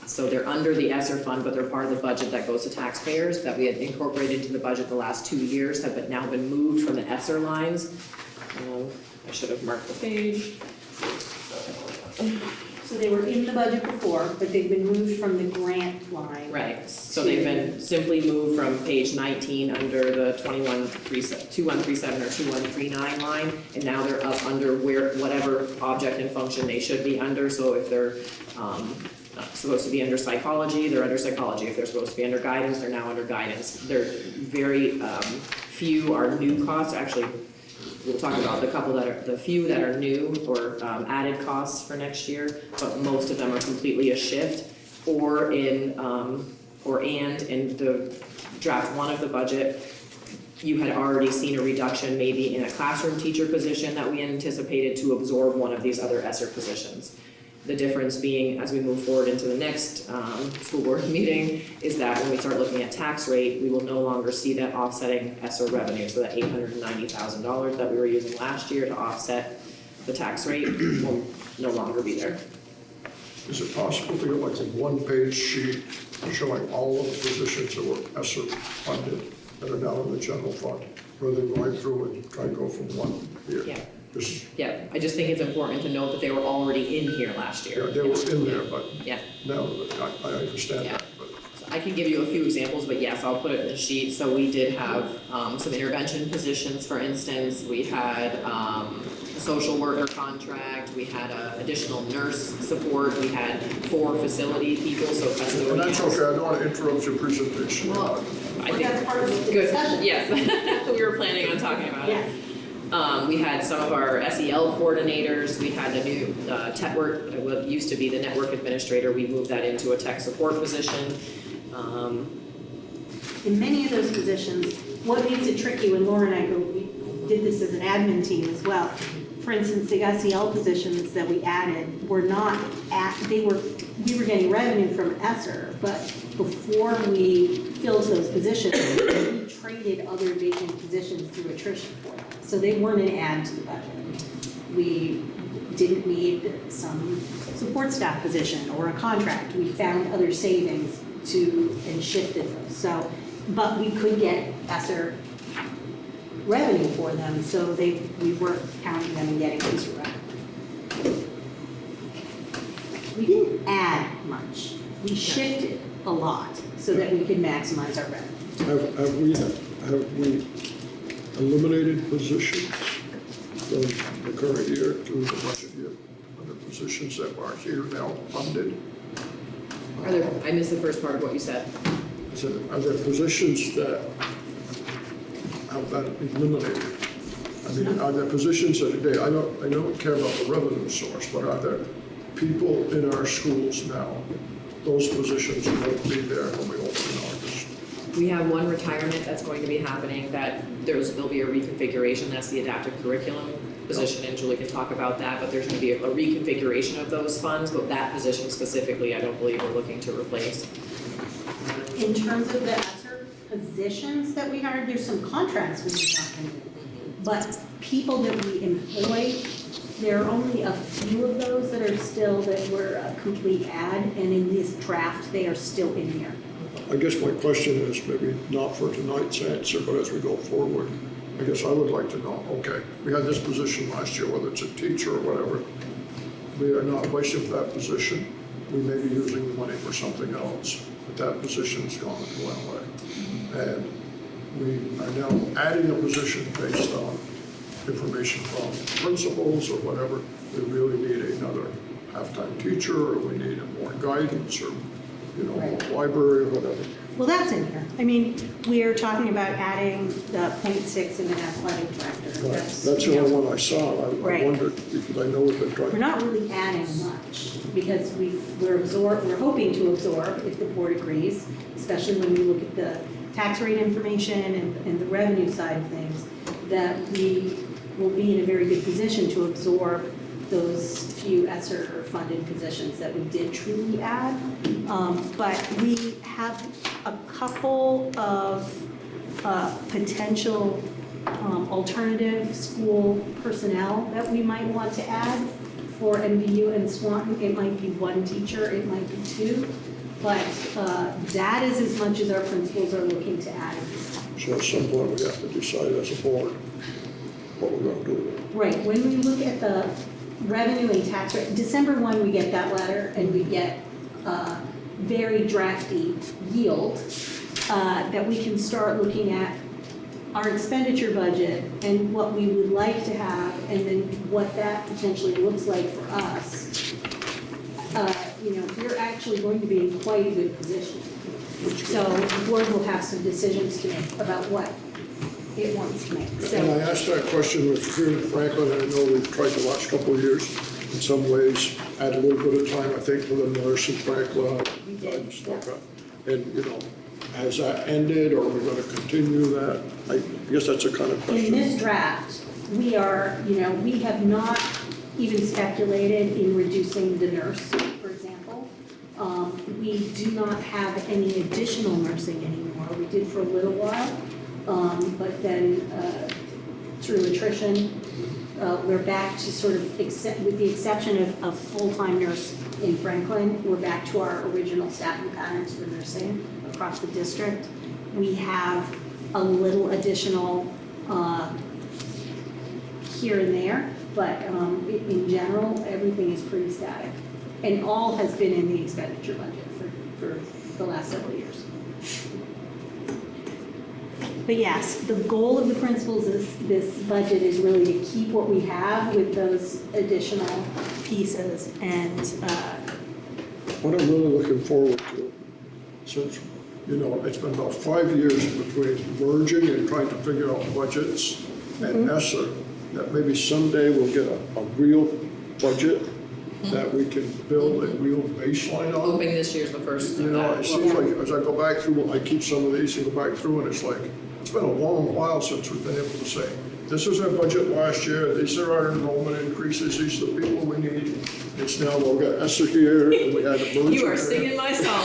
so they're under the ESSER fund, but they're part of the budget that goes to taxpayers that we had incorporated into the budget the last 2 years, have now been moved from the ESSER lines. I should have marked the page.
So they were in the budget before, but they've been moved from the grant line.
Right, so they've been simply moved from page 19 under the 2137 or 2139 line, and now they're up under whatever object and function they should be under. So if they're supposed to be under psychology, they're under psychology. If they're supposed to be under guidance, they're now under guidance. They're very few are new costs. Actually, we'll talk about the few that are new or added costs for next year, but most of them are completely a shift in the draft 1 of the budget. You had already seen a reduction maybe in a classroom teacher position that we anticipated to absorb one of these other ESSER positions. The difference being, as we move forward into the next school board meeting, is that when we start looking at tax rate, we will no longer see that offsetting ESSER revenue. So that $890,000 that we were using last year to offset the tax rate will no longer be there.
Is it possible to get like a one-page sheet showing all of the positions that were ESSER funded that are now in the general fund, rather than going through and try to go from one here?
Yeah. Yeah, I just think it's important to note that they were already in here last year.
Yeah, they were in there, but
yeah.
Now I understand
Yeah.
that. But
So I can give you a few examples, but yes, I'll put it in the sheet. So we did have some intervention positions, for instance. We had a social worker contract. We had additional nurse support. We had 4 facility people, so custodians.
and that's okay, I don't want to interrupt your presentation.
Well, I think
That's part of the
good.
discussion.
Yes, we were planning on talking about it.
Yes.
We had some of our SEL coordinators. We had a new what used to be the network administrator. We moved that into a tech support position.
In many of those positions, what makes it tricky when Laura and I we did this as an admin team as well. For instance, the SEL positions that we added were not we were getting revenue from ESSER, but before we filled those positions, we traded other vacant positions through attrition for them. So they weren't an add to the budget. We didn't need some support staff position or a contract. We found other savings and shifted those. So, but we could get ESSER revenue for them, so we weren't counting them and getting ESSER revenue. We didn't add much. We shifted a lot so that we could maximize our revenue.
Have we eliminated positions from the current year to the budget year? Other positions that are here now funded?
I missed the first part of what you said.
Are there positions that have been eliminated? I mean, are there positions that today, I don't care about the revenue source, but are there people in our schools now, those positions won't be there when we open in August?
We have one retirement that's going to be happening that there'll be a reconfiguration. That's the adaptive curriculum position, and Julie can talk about that, but there's going to be a reconfiguration of those funds, but that position specifically, I don't believe we're looking to replace.
In terms of the ESSER positions that we hired, there's some contracts we did not renew. But people that we employ, there are only a few of those that were a complete add, and in this draft, they are still in here.
I guess my question is maybe not for tonight's answer, but as we go forward, I guess I would like to know, okay, we had this position last year, whether it's a teacher or whatever, we are not wasting that position. We may be using the money for something else, but that position's gone away. And we are now adding a position based on information from principals or whatever. We really need another half-time teacher, or we need more guidance, or library or whatever.
Well, that's in here. I mean, we're talking about adding the .6 in an athletic director.
Right. That's the only one I saw. I wondered, because I know we've been trying.
We're not really adding much because we're hoping to absorb, if the board agrees, especially when we look at the tax rate information and the revenue side of things, that we will be in a very good position to absorb those few ESSER funded positions that we did truly add. But we have a couple of potential alternative school personnel that we might want to add for MVU and Swanton. It might be one teacher, it might be two, but that is as much as our principals are looking to add at this time.
So at some point, we have to decide as a board what we're gonna do.
Right, when we look at the revenue and tax rate, December 1, we get that letter and we get very drafty yield that we can start looking at our expenditure budget and what we would like to have, and then what that potentially looks like for us. We're actually going to be in quite a good position. So the board will have some decisions to make about what it wants to make.
And I asked that question with here in Franklin, and I know we've tried the last couple of years, in some ways, add a little bit of time, I think, for the nurse in Franklin. And stuff. And, has that ended, or are we gonna continue that? I guess that's a kind of question.
In this draft, we are, we have not even speculated in reducing the nurse, for example. We do not have any additional nursing anymore. We did for a little while, but then through attrition, we're back to sort of, with the exception of a full-time nurse in Franklin, we're back to our original staffing patterns for nursing across the district. We have a little additional here and there, but in general, everything is pretty static. And all has been in the expenditure budget for the last several years. But yes, the goal of the principals is this budget is really to keep what we have with those additional pieces. And
what I'm really looking forward to, since, it's been about 5 years between merging and trying to figure out budgets and ESSER, that maybe someday we'll get a real budget that we can build a real baseline on.
Hoping this year's the first.
It seems like as I go back through, I keep some of these and go back through, and it's like, it's been a long while since we've been able to say, this is our budget last year, these are our enrollment increases, these are the people we need. It's now, we'll get ESSER here, and we had a merger.
You are singing my song.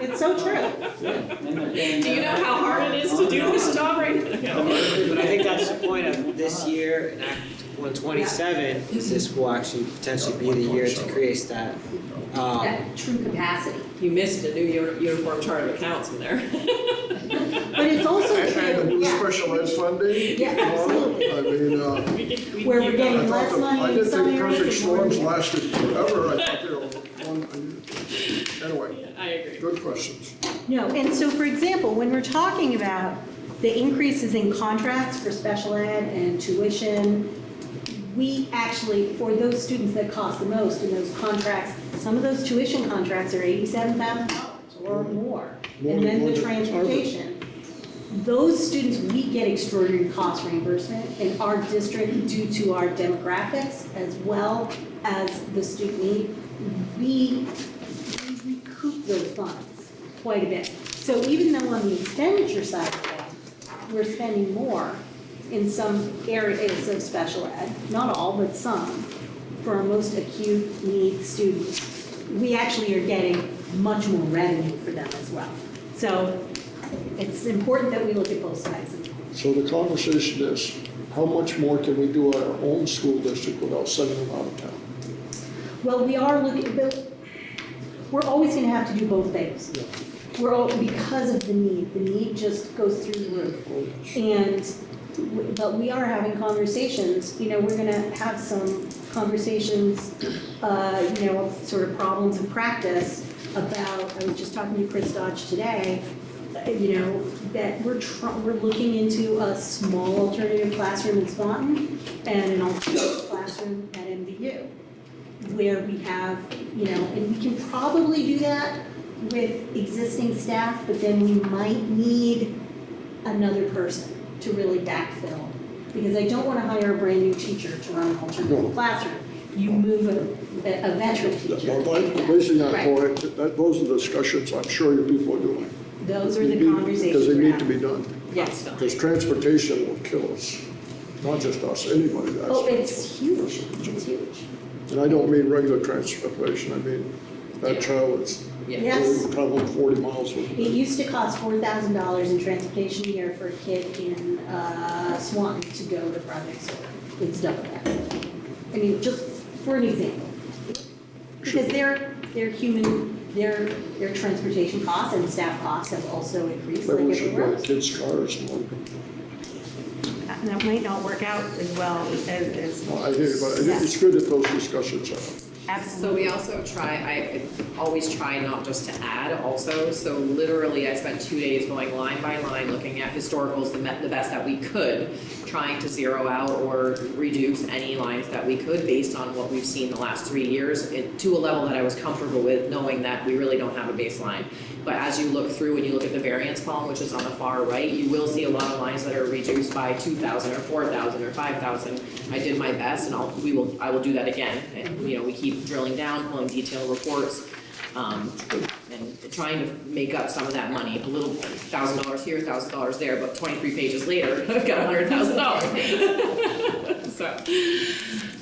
it's so true.
Do you know how hard it is to do this job right now?
But I think that's the point of this year, and Act 127, is this will actually potentially be the year to create that.
That true capacity.
You missed a new uniform chart of accounts in there.
But it's also
And the
true,
new special ed funding.
Yeah, absolutely.
I mean,
Where we're getting less money
I
in
didn't
some
think
areas.
perfect
and more-
storms lasted forever, I thought they were one. Anyway,
I agree.
good questions.
No, and so for example, when we're talking about the increases in contracts for special ed and tuition, we actually, for those students that cost the most in those contracts, some of those tuition contracts are $87,000 or more. And then the transportation. Those students, we get extraordinary cost reimbursement in our district due to our demographics as well as the student need. We recoup those funds quite a bit. So even though on the expenditure side of things, we're spending more in some areas of special ed, not all, but some, for our most acute needs students, we actually are getting much more revenue for them as well. So it's important that we look at both sides.
So the conversation is, how much more can we do at our own school district without sending them out of town?
Well, we are looking, we're always gonna have to do both things. Because of the need just goes through the roof. But we are having conversations, we're gonna have some conversations, sort of problems in practice about, I was just talking to Chris Dodge today, that we're looking into a small alternative classroom in Swanton and an alternative classroom at MVU, where we have, and we can probably do that with existing staff, but then we might need another person to really backfill. Because I don't want to hire a brand new teacher to run an alternative classroom. you move a veteran teacher.
Raising that
Right.
point, those are the discussions I'm sure you people are doing.
Those are the
Because
conversations
they
we're
need to
having.
be done.
Yes.
Because transportation will kill us, not just us, anybody that's.
Oh, it's huge, it's huge.
And I don't mean regular transportation, I mean that child that's
Yes.
traveling 40 miles with.
It used to cost $4,000 in transportation a year for a kid in Swanton to go to Project Solar. It's double that. I mean, just for an example. Because their human, their transportation costs and staff costs have also increased like
Maybe we should
everywhere
buy
else.
kids' cars more.
That might not work out as well as.
Well, I hear you, but I think it's good that those discussions are.
So we also try, I always try not just to add also, so literally I spent 2 days going line by line, looking at historicals, the best that we could, trying to zero out or reduce any lines that we could based on what we've seen the last 3 years, to a level that I was comfortable with, knowing that we really don't have a baseline. But as you look through and you look at the variance column, which is on the far right, you will see a lot of lines that are reduced by 2,000 or 4,000 or 5,000. I did my best, and I will do that again. And we keep drilling down, pulling detailed reports, and trying to make up some of that money. A little $1,000 here, $1,000 there, but 23 pages later, I've got $100,000. So.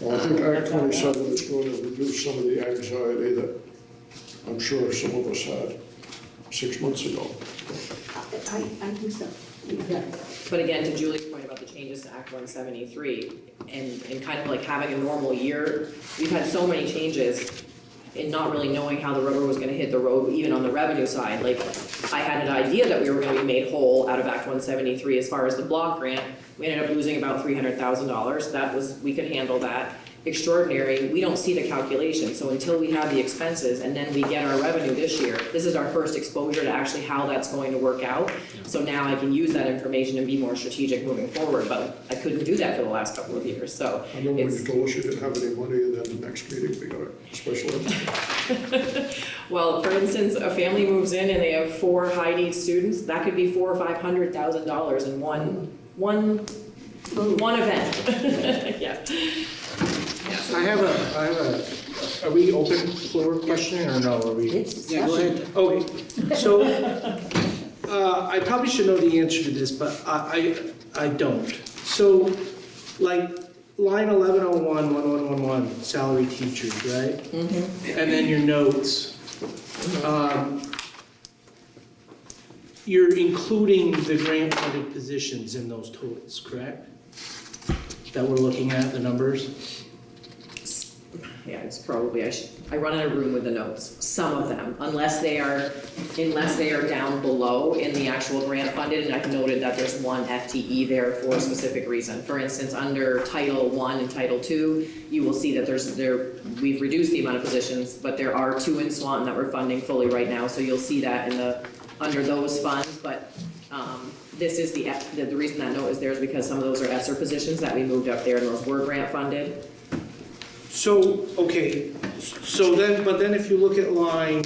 Well, I think Act 27 is going to reduce some of the anxiety that I'm sure some of us had 6 months ago.
I think so. Yeah.
But again, to Julie's point about the changes to Act 173, and kind of like having a normal year, we've had so many changes and not really knowing how the rubber was gonna hit the road, even on the revenue side. Like, I had an idea that we were gonna be made whole out of Act 173 as far as the block grant. We ended up losing about $300,000. We could handle that. Extraordinary, we don't see the calculation, so until we have the expenses and then we get our revenue this year, this is our first exposure to actually how that's going to work out. So now I can use that information and be more strategic moving forward, but I couldn't do that for the last couple of years, so.
I remember when you told us you didn't have any money, and then the next meeting we got a special.
Well, for instance, a family moves in and they have 4 high-need students, that could be $400,000 or $500,000 in one event. Yeah.
I have a, are we open floor questioning or no, are we?
Yeah, go ahead.
Okay, so, I probably should know the answer to this, but I don't. So, like, line 1101, 1111, salary teachers, right?
Mm-hmm.
And then your notes. You're including the grant-funded positions in those totals, correct? That we're looking at, the numbers?
Yeah, it's probably, I run in a room with the notes, some of them, unless they are down below in the actual grant funded, and I've noted that there's one FTE there for a specific reason. For instance, under Title I and Title II, you will see that we've reduced the amount of positions, but there are 2 in Swanton that we're funding fully right now, so you'll see that under those funds, but this is the reason that note is there is because some of those are ESSER positions that we moved up there, and those were grant funded.
So, okay, but then if you look at line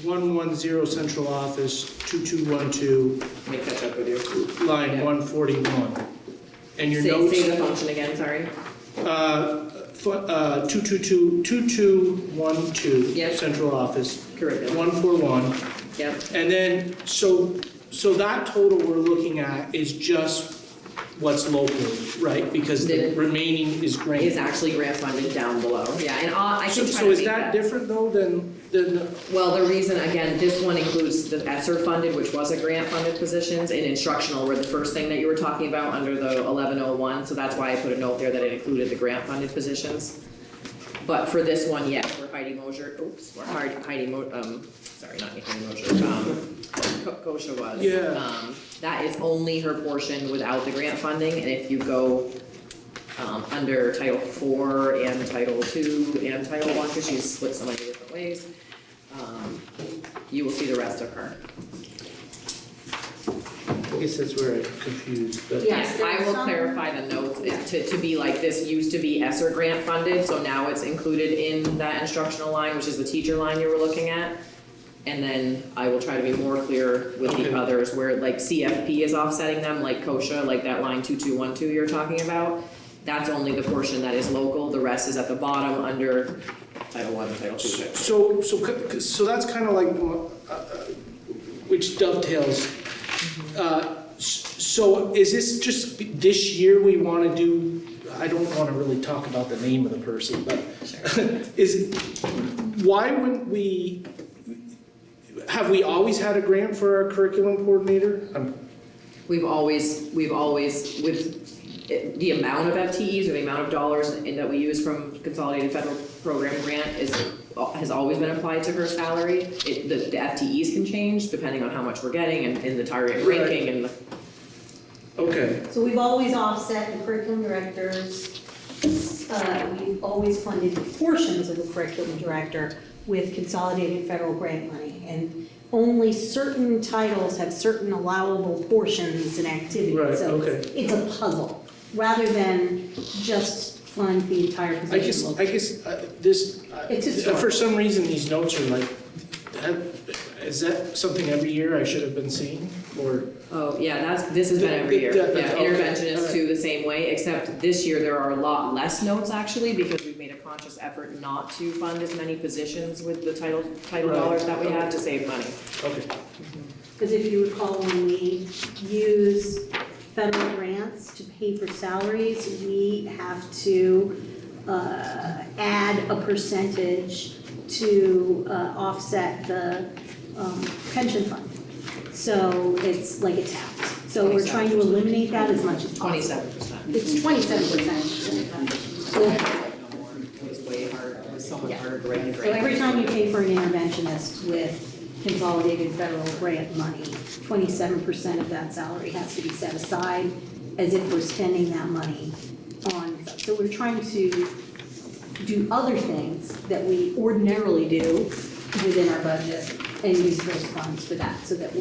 110 central office, 2212,
Let me catch up with you.
line 141, and your notes.
Say the function again, sorry.
2212,
Yep.
central office.
Correct.
141.
Yep.
And then, so that total we're looking at is just what's local, right? Because the remaining is grant.
Is actually grant funded down below, yeah, and I can try to
So is
make
that different though than
Well, the reason, again, this one includes the ESSER funded, which was a grant funded positions, and instructional were the first thing that you were talking about under the 1101, so that's why I put a note there that it included the grant funded positions. But for this one, yes, where Heidi Mosher, sorry, not Heidi Mosher, Kosha was.
Yeah.
That is only her portion without the grant funding, and if you go under Title IV and Title II and Title I, because she's split so many different ways, you will see the rest of her.
I guess that's where I'm confused, but.
Yes, I will clarify the notes, to be like, this used to be ESSER grant funded, so now it's included in that instructional line, which is the teacher line you were looking at. And then I will try to be more clear with the others, where like CFP is offsetting them, like Kosha, like that line 2212 you're talking about. That's only the portion that is local, the rest is at the bottom under Title I, Title II.
So that's kind of like, which dovetails. So is this just this year we want to do, I don't want to really talk about the name of the person, but why wouldn't we, have we always had a grant for our curriculum coordinator?
We've always, with the amount of FTEs or the amount of dollars that we use from Consolidated Federal Program Grant has always been applied to her salary. The FTEs can change depending on how much we're getting and the target ranking and the.
Okay.
So we've always offset the curriculum directors, we've always funded portions of the curriculum director with consolidated federal grant money. And only certain titles have certain allowable portions and activities.
Right,
So
okay.
it's a puzzle, rather than just fund the entire position.
I guess this,
It's just
for some reason, these notes are like, is that something every year I should have been seeing, or?
Oh, yeah, this has been every year. Yeah,
Okay,
interventionists
alright.
do the same way, except this year there are a lot less notes actually, because we've made a conscious effort not to fund as many positions with the title
Right.
dollars that we have to save money.
Okay.
Because if you recall, when we use federal grants to pay for salaries, we have to add a percentage to offset the pension fund. So it's like a tax. So we're trying to eliminate that as much as possible.
27%.
It's 27%.
It's way hard, it's so much harder to write the
So
grant.
every time you pay for an interventionist with consolidated federal grant money, 27% of that salary has to be set aside as if we're spending that money on. So we're trying to do other things that we ordinarily do within our budget and use those funds for that, so that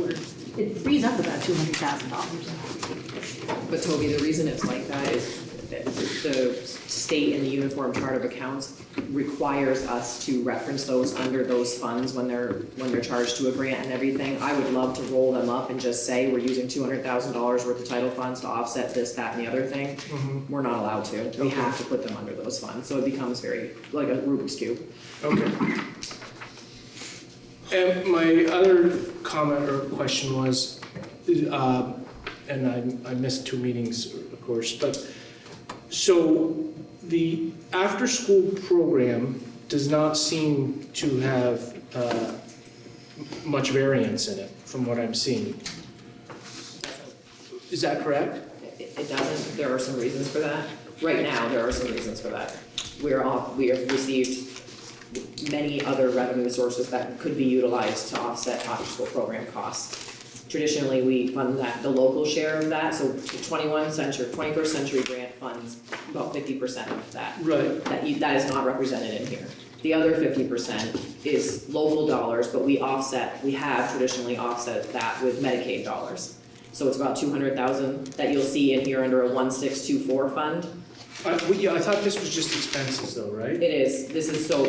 it frees up about $200,000.
But Toby, the reason it's like that is that the state and the Uniform Chart of Accounts requires us to reference those under those funds when they're charged to a grant and everything. I would love to roll them up and just say, we're using $200,000 worth of title funds to offset this, that, and the other thing.
Mm-hmm.
We're not allowed to. We have to put them under those funds, so it becomes very, like a Rubik's Cube.
Okay. And my other comment or question was, and I missed 2 meetings, of course, but, so the after-school program does not seem to have much variance in it, from what I'm seeing. Is that correct?
It doesn't, there are some reasons for that. Right now, there are some reasons for that. We have received many other revenue sources that could be utilized to offset after-school program costs. Traditionally, we fund the local share of that, so the 21st century grant funds about 50% of that.
Right.
That is not represented in here. The other 50% is local dollars, but we have traditionally offset that with Medicaid dollars. So it's about $200,000 that you'll see in here under a 1624 fund.
Yeah, I thought this was just expenses though, right?
It is, so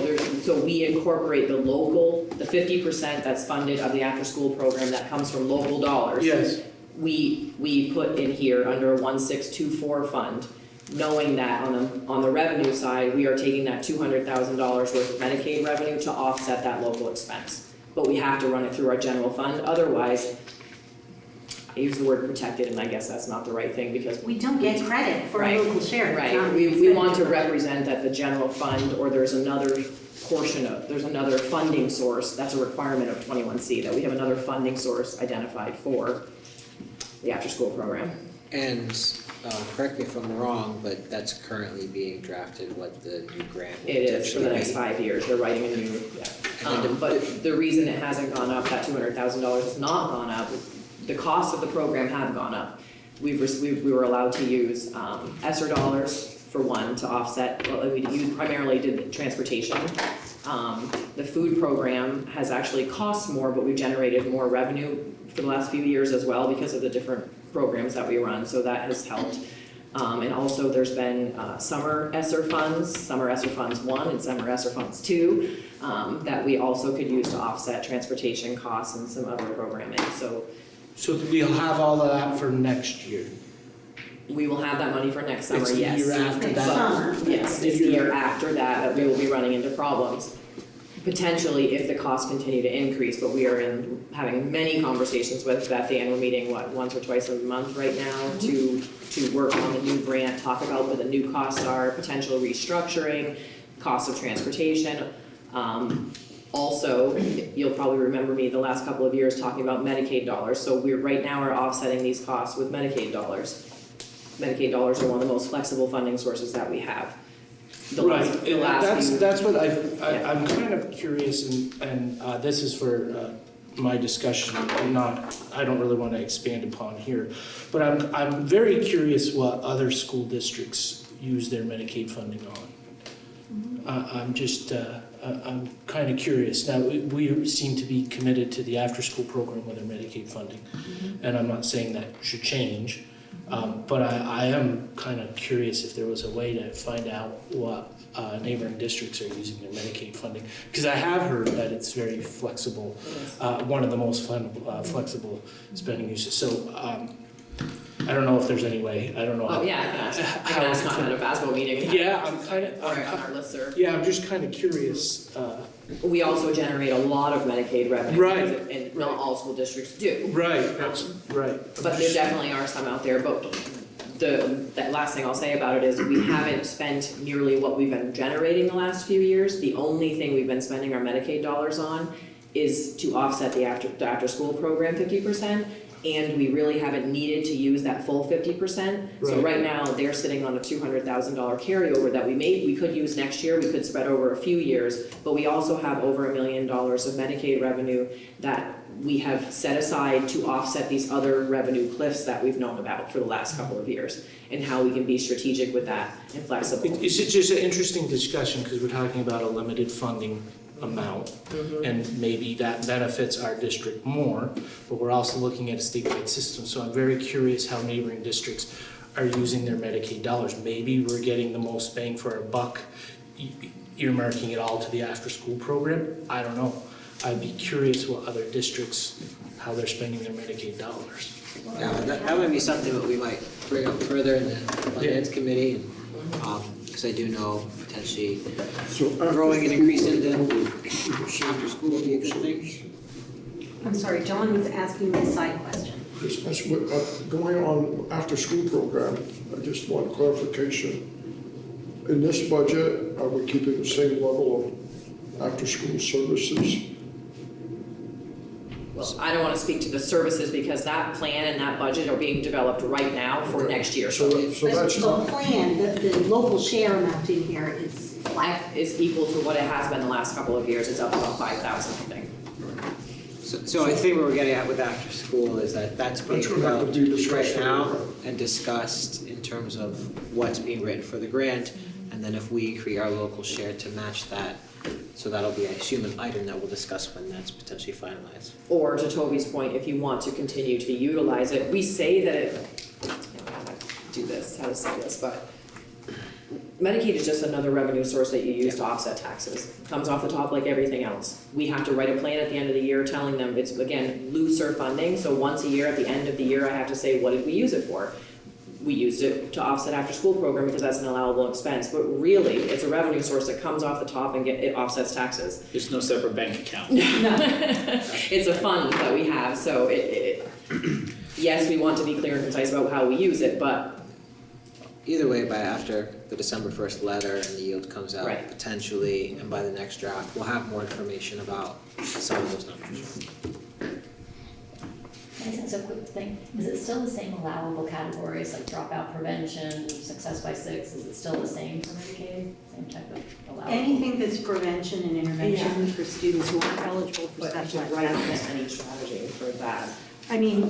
we incorporate the 50% that's funded of the after-school program that comes from local dollars.
Yes.
We put in here under a 1624 fund, knowing that on the revenue side, we are taking that $200,000 worth of Medicaid revenue to offset that local expense. But we have to run it through our general fund, otherwise, I use the word protected, and I guess that's not the right thing because
We don't get credit for a local share.
right, we want to represent that the general fund, or there's another funding source, that's a requirement of 21C, that we have another funding source identified for the after-school program.
And correct me if I'm wrong, but that's currently being drafted, what the new grant will
It is for the next
potentially
5 years, they're writing a new, but the reason it hasn't gone up, that $200,000 has not gone up, the costs of the program have gone up. We were allowed to use ESSER dollars for one to offset, we primarily did transportation. The food program has actually cost more, but we've generated more revenue for the last few years as well because of the different programs that we run, so that has helped. And also there's been summer ESSER funds, Summer ESSER Funds 1 and Summer ESSER Funds 2, that we also could use to offset transportation costs and some other programming, So
we'll have all of that for next year?
We will have that money for next summer,
It's the
yes.
year after
But-
that.
Yes, it's the year after that we will be running into problems. Potentially if the costs continue to increase, but we are having many conversations with Beth Ann. We're meeting, once or twice a month right now to work on the new grant, talk about what the new costs are, potential restructuring, cost of transportation. Also, you'll probably remember me the last couple of years talking about Medicaid dollars. So right now are offsetting these costs with Medicaid dollars. Medicaid dollars are one of the most flexible funding sources that we have.
Right, and that's what I'm kind of curious, and this is for my discussion, I don't really want to expand upon here, but I'm very curious what other school districts use their Medicaid funding on. I'm kind of curious. Now, we seem to be committed to the after-school program with our Medicaid funding, and I'm not saying that should change. But I am kind of curious if there was a way to find out what neighboring districts are using their Medicaid funding. Because I have heard that it's very flexible, one of the most flexible spending uses. So I don't know if there's any way, I don't know.
Oh, yeah, I can ask not at a basketball meeting.
Yeah, I'm kind of.
Or on our listserv.
Yeah, I'm just kind of curious.
We also generate a lot of Medicaid revenue.
Right.
And not all school districts do.
Right, that's right.
But there definitely are some out there, but that last thing I'll say about it is we haven't spent nearly what we've been generating the last few years. The only thing we've been spending our Medicaid dollars on is to offset the after-school program 50%, and we really haven't needed to use that full 50%. So right now, they're sitting on a $200,000 carryover that we could use next year, we could spread over a few years, but we also have over $1 million of Medicaid revenue that we have set aside to offset these other revenue cliffs that we've known about for the last couple of years, and how we can be strategic with that and flexible.
It's just an interesting discussion because we're talking about a limited funding amount, and maybe that benefits our district more, but we're also looking at a statewide system. So I'm very curious how neighboring districts are using their Medicaid dollars. Maybe we're getting the most bang for our buck, earmarking it all to the after-school program. I don't know. I'd be curious what other districts, how they're spending their Medicaid dollars.
Yeah, that might be something that we might bring up further in the finance committee, because I do know potentially growing and increasing the after school would be a good thing.
I'm sorry, John was asking me a side question.
Going on after-school program, I just want clarification. In this budget, are we keeping the same level of after-school services?
Well, I don't want to speak to the services because that plan and that budget are being developed right now for next year.
So that's
The
not,
plan, the local share amount in here is flat.
Is equal to what it has been the last couple of years. It's up about 5,000, I think.
So I think what we're getting at with after school is that's being developed right now and discussed in terms of what's being written for the grant, and then if we create our local share to match that, so that'll be, I assume, an item that we'll discuss when that's potentially finalized.
Or to Toby's point, if you want to continue to utilize it, we say that it, I don't know how to do this, how to say this, but Medicaid is just another revenue source that you use to offset taxes. It comes off the top like everything else. We have to write a plan at the end of the year telling them it's, again, looser funding, so once a year, at the end of the year, I have to say, what did we use it for? We used it to offset after-school program because that's an allowable expense, but really, it's a revenue source that comes off the top and it offsets taxes.
There's no separate bank account.
It's a fund that we have, so yes, we want to be clear and concise about how we use it, but
Either way, by after the December 1st letter and the yield comes out,
Right.
potentially, and by the next draft, we'll have more information about some of those numbers.
Can I say a quick thing? Is it still the same allowable categories like dropout prevention, success by six? Is it still the same for Medicaid? Same type of allowable?
Anything that's prevention and intervention for students who aren't eligible for
but I
special
can't write
benefits.
any strategy for that.
I mean,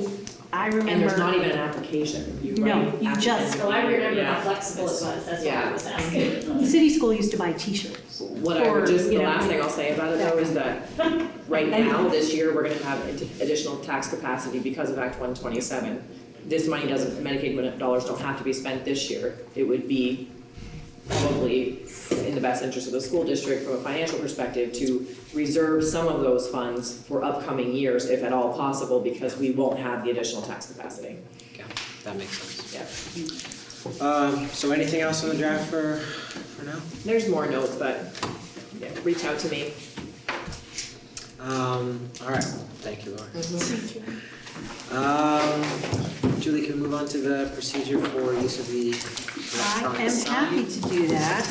I remember.
And there's not even an application. You
No,
write
you just.
application.
Oh, I remember
Yeah.
how flexible it was. That's why I was
The
asking.
city school used to buy T-shirts.
What I would
Or,
the
you know,
last thing I'll say about it though is that right now, this year, we're gonna have additional tax capacity because of Act 127. This money doesn't, Medicaid dollars don't have to be spent this year. It would be probably in the best interest of the school district from a financial perspective to reserve some of those funds for upcoming years, if at all possible, because we won't have the additional tax capacity.
Yeah, that makes sense.
Yeah.
So anything else on the draft for now?
There's more notes, but yeah, reach out to me.
All right, thank you, Laura. Julie, can we move on to the procedure for use of the
I
electronic
am
sign?
happy to do that.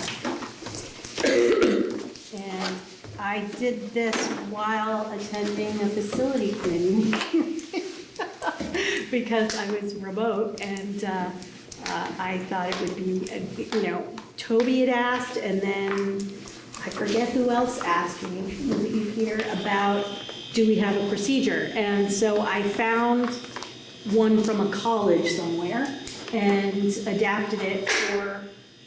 And I did this while attending a facility committee meeting because I was remote and I thought it would be, Toby had asked and then I forget who else asked me, was it you, Peter, about do we have a procedure? And so I found one from a college somewhere and adapted it for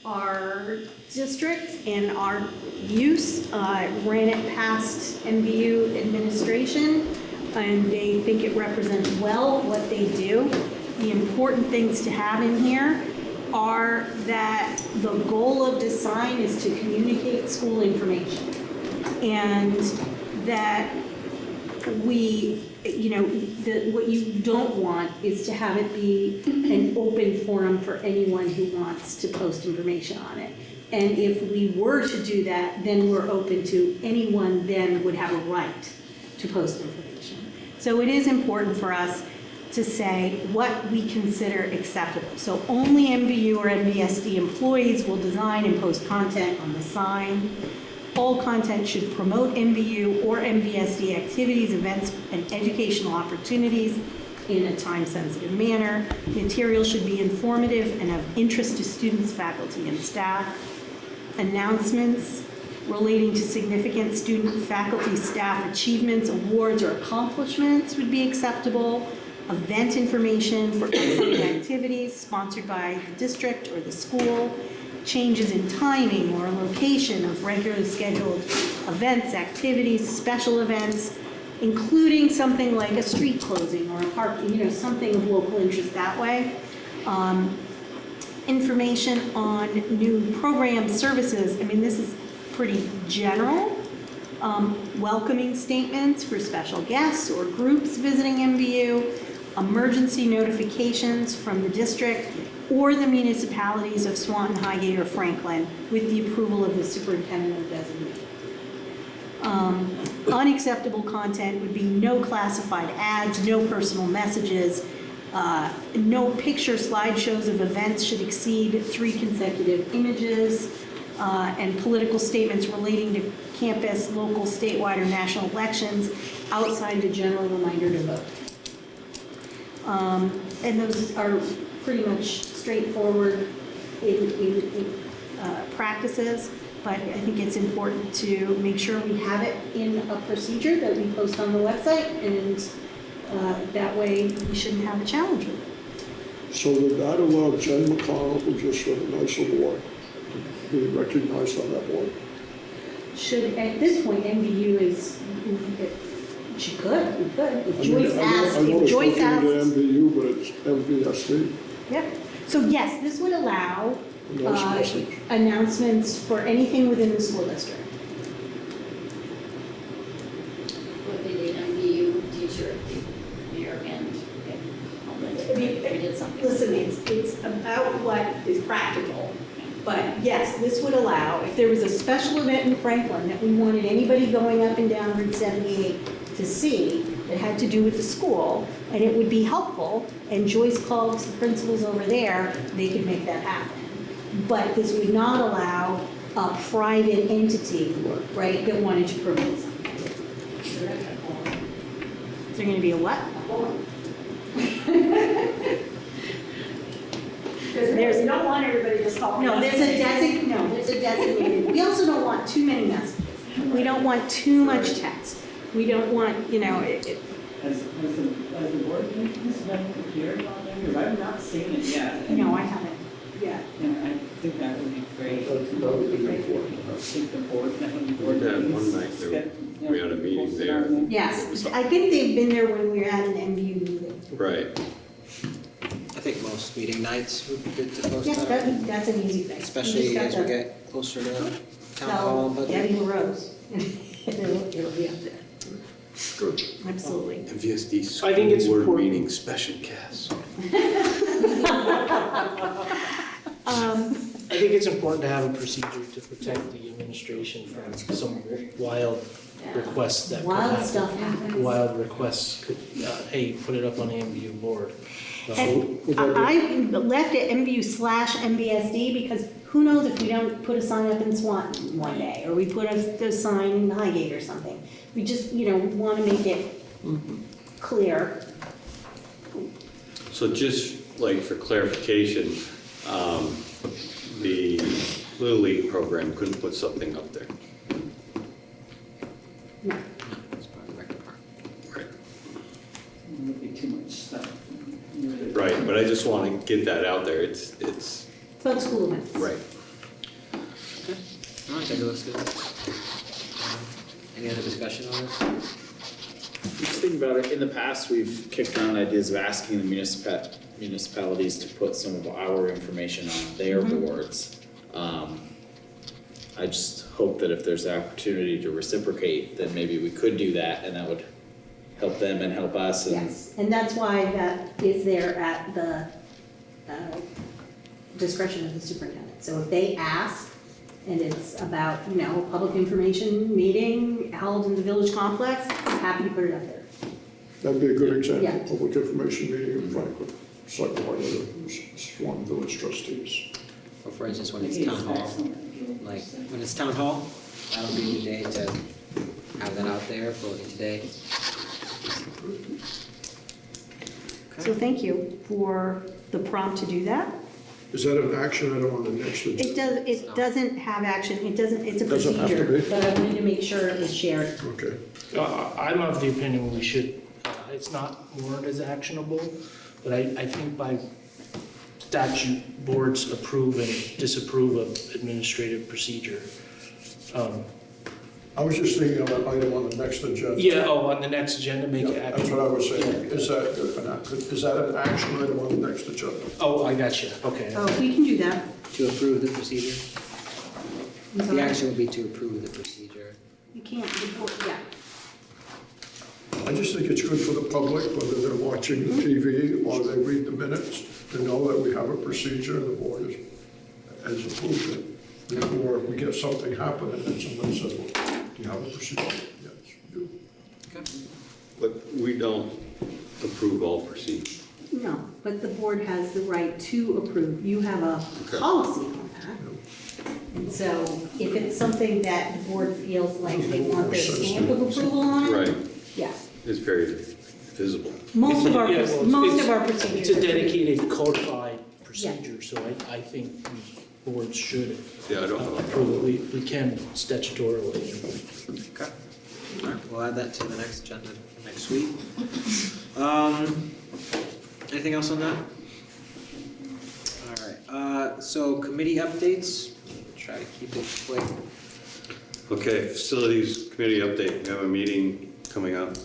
our district and our use. Ran it past MVU administration and they think it represents well what they do. The important things to have in here are that the goal of the sign is to communicate school information and that what you don't want is to have it be an open forum for anyone who wants to post information on it. And if we were to do that, then we're open to anyone then would have a right to post information. So it is important for us to say what we consider acceptable. So only MVU or MVSD employees will design and post content on the sign. All content should promote MVU or MVSD activities, events, and educational opportunities in a time-sensitive manner. Material should be informative and of interest to students, faculty, and staff. Announcements relating to significant student, faculty, staff achievements, awards, or accomplishments would be acceptable. Event information for upcoming activities sponsored by the district or the school. Changes in timing or location of regularly scheduled events, activities, special events, including something like a street closing or a park, something of local interest that way. Information on new programs, services, this is pretty general. Welcoming statements for special guests or groups visiting MVU, emergency notifications from the district or the municipalities of Swanton, Highgate, or Franklin with the approval of the superintendent or designee. Unacceptable content would be no classified ads, no personal messages, no picture slideshows of events should exceed 3 consecutive images, and political statements relating to campus, local, statewide, or national elections outside the general reminder to vote. And those are pretty much straightforward in practices, but I think it's important to make sure we have it in a procedure that we post on the website, and that way we shouldn't have a challenge with it.
So would that allow Jen McConnell, who just won a nice award, to be recognized on that board?
Should, at this point, MVU is, she could, we could. If Joyce asked,
I know
if Joyce
it's looking
asked.
at MVU, but it's MVSD.
Yep. So yes, this would allow
Nice message.
announcements for anything within the school district.
Would be the MVU teacher here and we did something.
Listen, it's about what is practical. But yes, this would allow, if there was a special event in Franklin that we wanted anybody going up and down Route 78 to see that had to do with the school, and it would be helpful, and Joyce called the principals over there, they could make that happen. But this would not allow a private entity, right, that wanted to promote something. Is there going to be a what?
Because you don't want everybody just calling.
No, there's a designated. We also don't want too many messages. We don't want too much text. We don't want,
Has the board been prepared on that? Because I've not seen it yet.
No, I haven't yet.
And I think that would be great.
That would be important.
I think the board,
That one night we had a meeting there.
Yes, I think they've been there when we were at an MVU meeting.
Right.
I think most meeting nights would be good to post
Yeah,
that,
that's an easy thing.
especially as we get closer to town hall and budget.
Debbie LaRose. It'll be up there.
Good.
Absolutely.
MVSD
I think it's
Schoolboard
important.
meeting special guest.
I think it's important to have a procedure to protect the administration from some wild requests that could happen.
Wild stuff happens.
Wild requests could, hey, put it up on the MVU board.
And I left it MVU/MVSD because who knows if we don't put a sign up in Swanton one day, or we put a sign in Highgate or something. We just, want to make it clear.
So just like for clarification, the Little League program couldn't put something up there.
No.
Would be too much stuff.
Right, but I just want to get that out there. It's
About school events.
right.
Okay, all right, that looks good. Any other discussion on this?
Just think about it, in the past, we've kicked around ideas of asking the municipalities to put some of our information on their boards. I just hope that if there's an opportunity to reciprocate, then maybe we could do that, and that would help them and help us. And
Yes, and that's why that is there at the discretion of the superintendent. So if they ask, and it's about, a public information meeting held in the village complex, I'm happy to put it up there.
That'd be a good example,
Yeah.
public information meeting in Franklin, site by the Swan Village trustees.
Or for instance, when it's town hall, like, when it's town hall, that'll be the day to have that out there, voting today.
So thank you for the prompt to do that.
Is that an action item on the next agenda?
It doesn't have action, it's a
Doesn't have to
procedure,
be?
but I wanted to make sure it was shared.
Okay.
I'm of the opinion we should, it's not warned as actionable, but I think by statute, boards approve and disapprove of administrative procedure.
I was just thinking of an item on the next agenda.
Yeah, on the next agenda, make it
That's
action.
what I was saying. Is that an action item on the next agenda?
Oh, I got you, okay.
Oh, we can do that.
To approve the procedure?
I'm
The
sorry.
action would be to approve the procedure.
You can't, yeah.
I just think it's good for the public, whether they're watching the TV or they read the minutes, to know that we have a procedure and the board has approved it. Before we get something happen and then somebody says, well, do you have a procedure? Yes, we do.
But we don't approve all procedures.
No, but the board has the right to approve. You have a
Okay.
policy on that. And so if it's something that the board feels like they want their stamp of approval on it,
Right.
yeah.
It's very visible.
Most of our
Yeah, well,
procedures.
It's a
are pretty-
dedicated codified procedure, so I think boards should
Yeah, I don't know.
approve it. We can statutorily.
Okay. All right, we'll add that to the next agenda for next week. Anything else on that? All right, so committee updates, try to keep it quick.
Okay, facilities committee update. We have a meeting coming up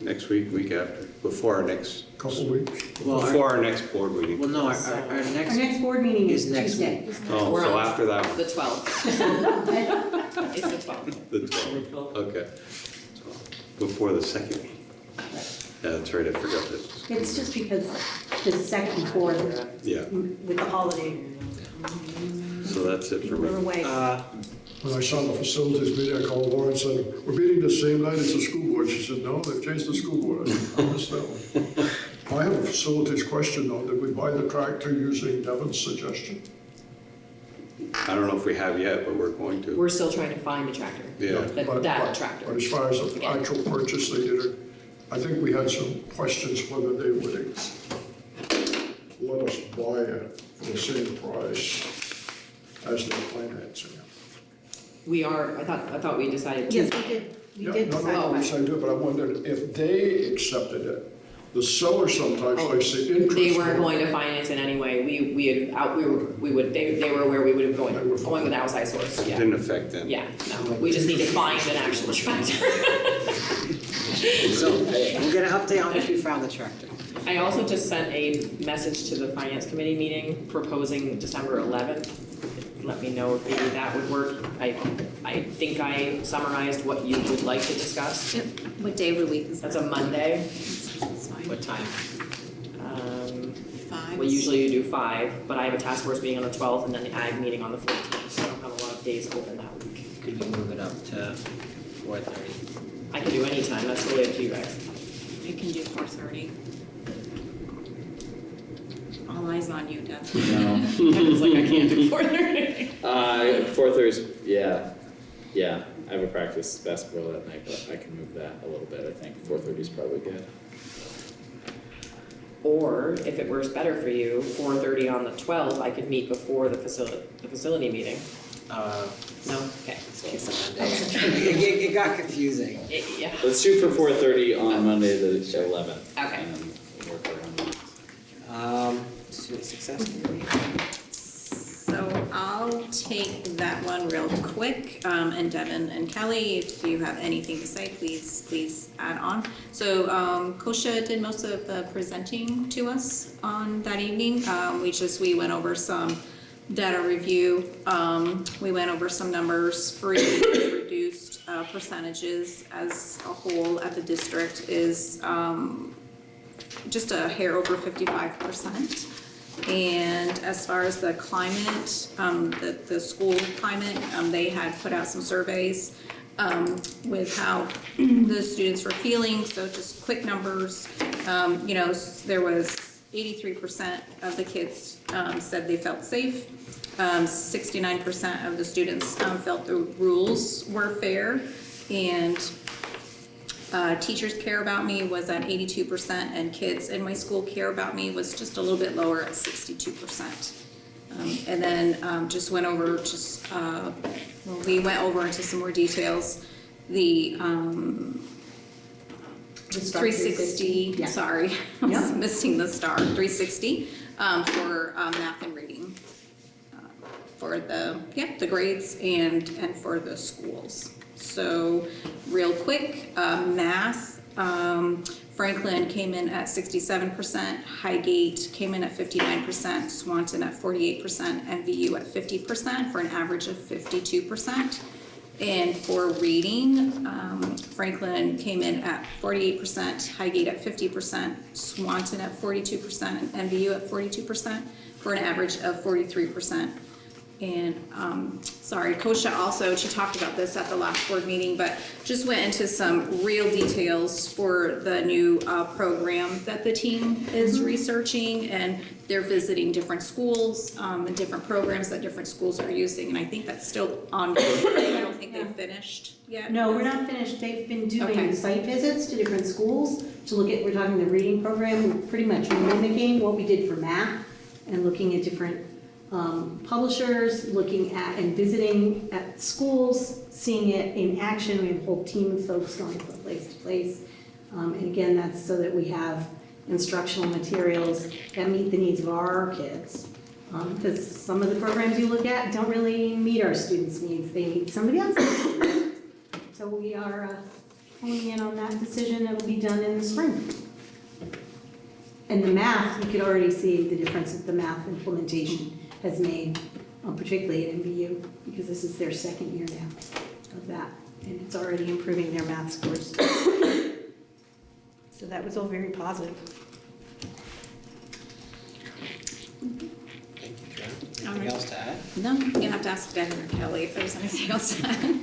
next week, week after, before our next,
Couple weeks.
Well,
before our next board meeting.
Well, no, our
Our
next,
next board meeting is
is next
Tuesday.
Oh,
We're
so
on
after that one,
The 12th. It's the 12th.
the 12th, okay. Before the second meeting. Yeah, that's right, I forgot that.
It's just because the second and fourth,
Yeah,
with the holiday,
so that's it for
we're
me.
away.
When I saw the facilities meeting, I called Laura and said, we're meeting the same night as the school board. She said, no, they've changed the school board. I said, I missed that one. I have a facilities question though. Did we buy the tractor using Devin's suggestion?
I don't know if we have yet, but we're going to.
We're still trying to find a tractor.
Yeah.
But
tractor.
But as far as the actual purchase, they did it. I think we had some questions whether they would let us buy it for the same price as they're financing it.
We are, I thought we decided to.
Yes, we did. We
Yeah,
did
no,
decide.
no, we said do it, but I wondered if they accepted it. The seller sometimes likes the interest.
They weren't going to finance it anyway. We would, they were aware we would have going with outside source,
It
yeah.
didn't affect them.
Yeah, no, we just need to find an actual tractor.
So we'll get an update on if we found the tractor.
I also just sent a message to the finance committee meeting proposing December 11th. Let me know if maybe that would work. I think I summarized what you would like to discuss.
Yep. What day of the week is that?
That's a Monday.
What time?
5?
Well, usually you do 5, but I have a task force meeting on the 12th and then the ag meeting on the 14th, so I don't have a lot of days open that week.
Could we move it up to 4:30?
I can do any time, that's really up to you guys.
I can do 4:30. All eyes on you, Deb.
No.
It's like I can't do 4:30.
4:30, yeah, I have a practice basketball that night, but I can move that a little bit, I think 4:30 is probably good.
Or if it works better for you, 4:30 on the 12th, I could meet before the facility meeting. No? Okay.
It got confusing.
Yeah.
Let's shoot for 4:30 on Monday the 11th.
Okay.
And then we'll work around that.
Student success committee.
So I'll take that one real quick, and Devin and Kelly, if you have anything to say, please add on. So Kosha did most of the presenting to us on that evening. We went over some data review. We went over some numbers for reduced percentages as a whole at the district is just a hair over 55%. And as far as the climate, the school climate, they had put out some surveys with how the students were feeling. So just quick numbers, there was 83% of the kids said they felt safe. 69% of the students felt the rules were fair, and teachers care about me was at 82%, and kids in my school care about me was just a little bit lower at 62%. And then just went over, we went over into some more details. The 360,
yeah.
sorry, I was missing the star, 360 for math and reading. For the grades and for the schools. So real quick, math, Franklin came in at 67%, Highgate came in at 59%, Swanton at 48%, MVU at 50% for an average of 52%. And for reading, Franklin came in at 48%, Highgate at 50%, Swanton at 42%, and MVU at 42% for an average of 43%. And sorry, Kosha also, she talked about this at the last board meeting, but just went into some real details for the new program that the team is researching, and they're visiting different schools and different programs that different schools are using, and I think that's still ongoing. I don't think they've finished yet.
No, we're not finished. They've been doing site visits to different schools to look at, we're talking the reading program, we're pretty much mimicking what we did for math and looking at different publishers, looking at and visiting at schools, seeing it in action. We have a whole team of folks going from place to place. And again, that's so that we have instructional materials that meet the needs of our kids. Because some of the programs you look at don't really meet our students' needs. They meet somebody else's needs. So we are honing in on that decision. It'll be done in the spring. And the math, you could already see the difference that the math implementation has made, particularly at MVU, because this is their second year now of that, and it's already improving their math scores. So that was all very positive.
Thank you, Joanne. Anything else to add?
No, you have to ask Devin or Kelly if there's anything else to add.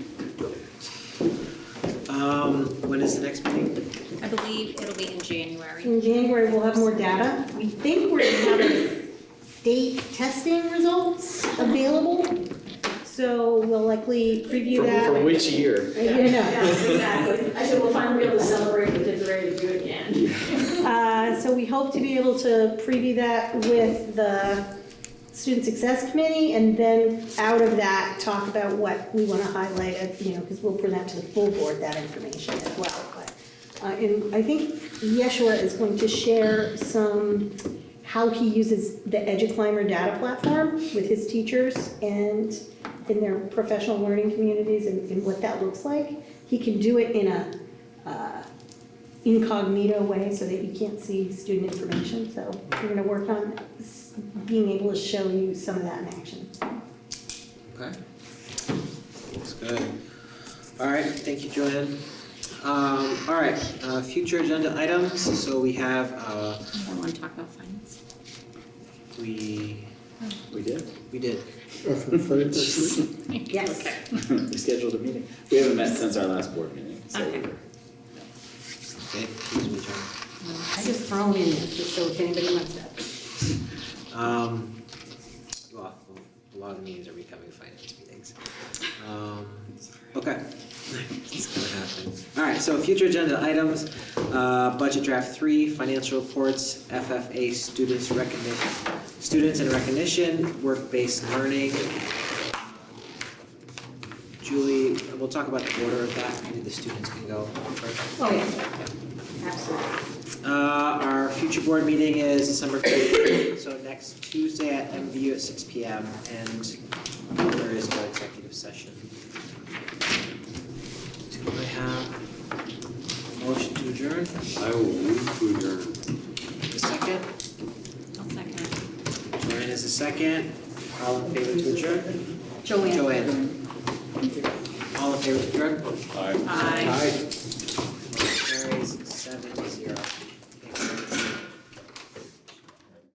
When is the next meeting?
I believe it'll be in January.
In January, we'll have more data. We think we're gonna have state testing results available, so we'll likely preview that.
For which year?
Exactly.
I said, we'll finally be able to celebrate the kids are ready to do it again.
So we hope to be able to preview that with the Student Success Committee, and then out of that, talk about what we want to highlight, because we'll present to the full board that information as well. But, and I think Yeshua is going to share how he uses the EduClimber data platform with his teachers and in their professional learning communities, and what that looks like. He can do it in a incognito way so that you can't see student information. So we're going to work on being able to show you some of that in action.
Okay. Looks good. All right, thank you, Joanne. All right, future agenda items. So we have.
I want to talk about finance.
We
did?
We did.
FFA next week?
Yes.
We scheduled a meeting. We haven't met since our last board meeting, so.
Okay.
Okay, please adjourn.
I just throw them in just so if anybody wants to.
Well, a lot of the meetings are becoming finance meetings. Okay, it's gonna happen. All right, so future agenda items, budget draft 3, financial reports, FFA students and recognition, work-based learning. Julie, we'll talk about the order of that, maybe the students can go first.
Oh, yeah, absolutely.
Our future board meeting is December 15th, so next Tuesday at MVU at 6 p.m. and there is no executive session. Do I have a motion to adjourn?
I will move to adjourn.
A second?
I'll second.
Joanne is a second. All in favor to adjourn?
Joanne.
All in favor to adjourn?
Aye.
Aye. Motion carries 7-0.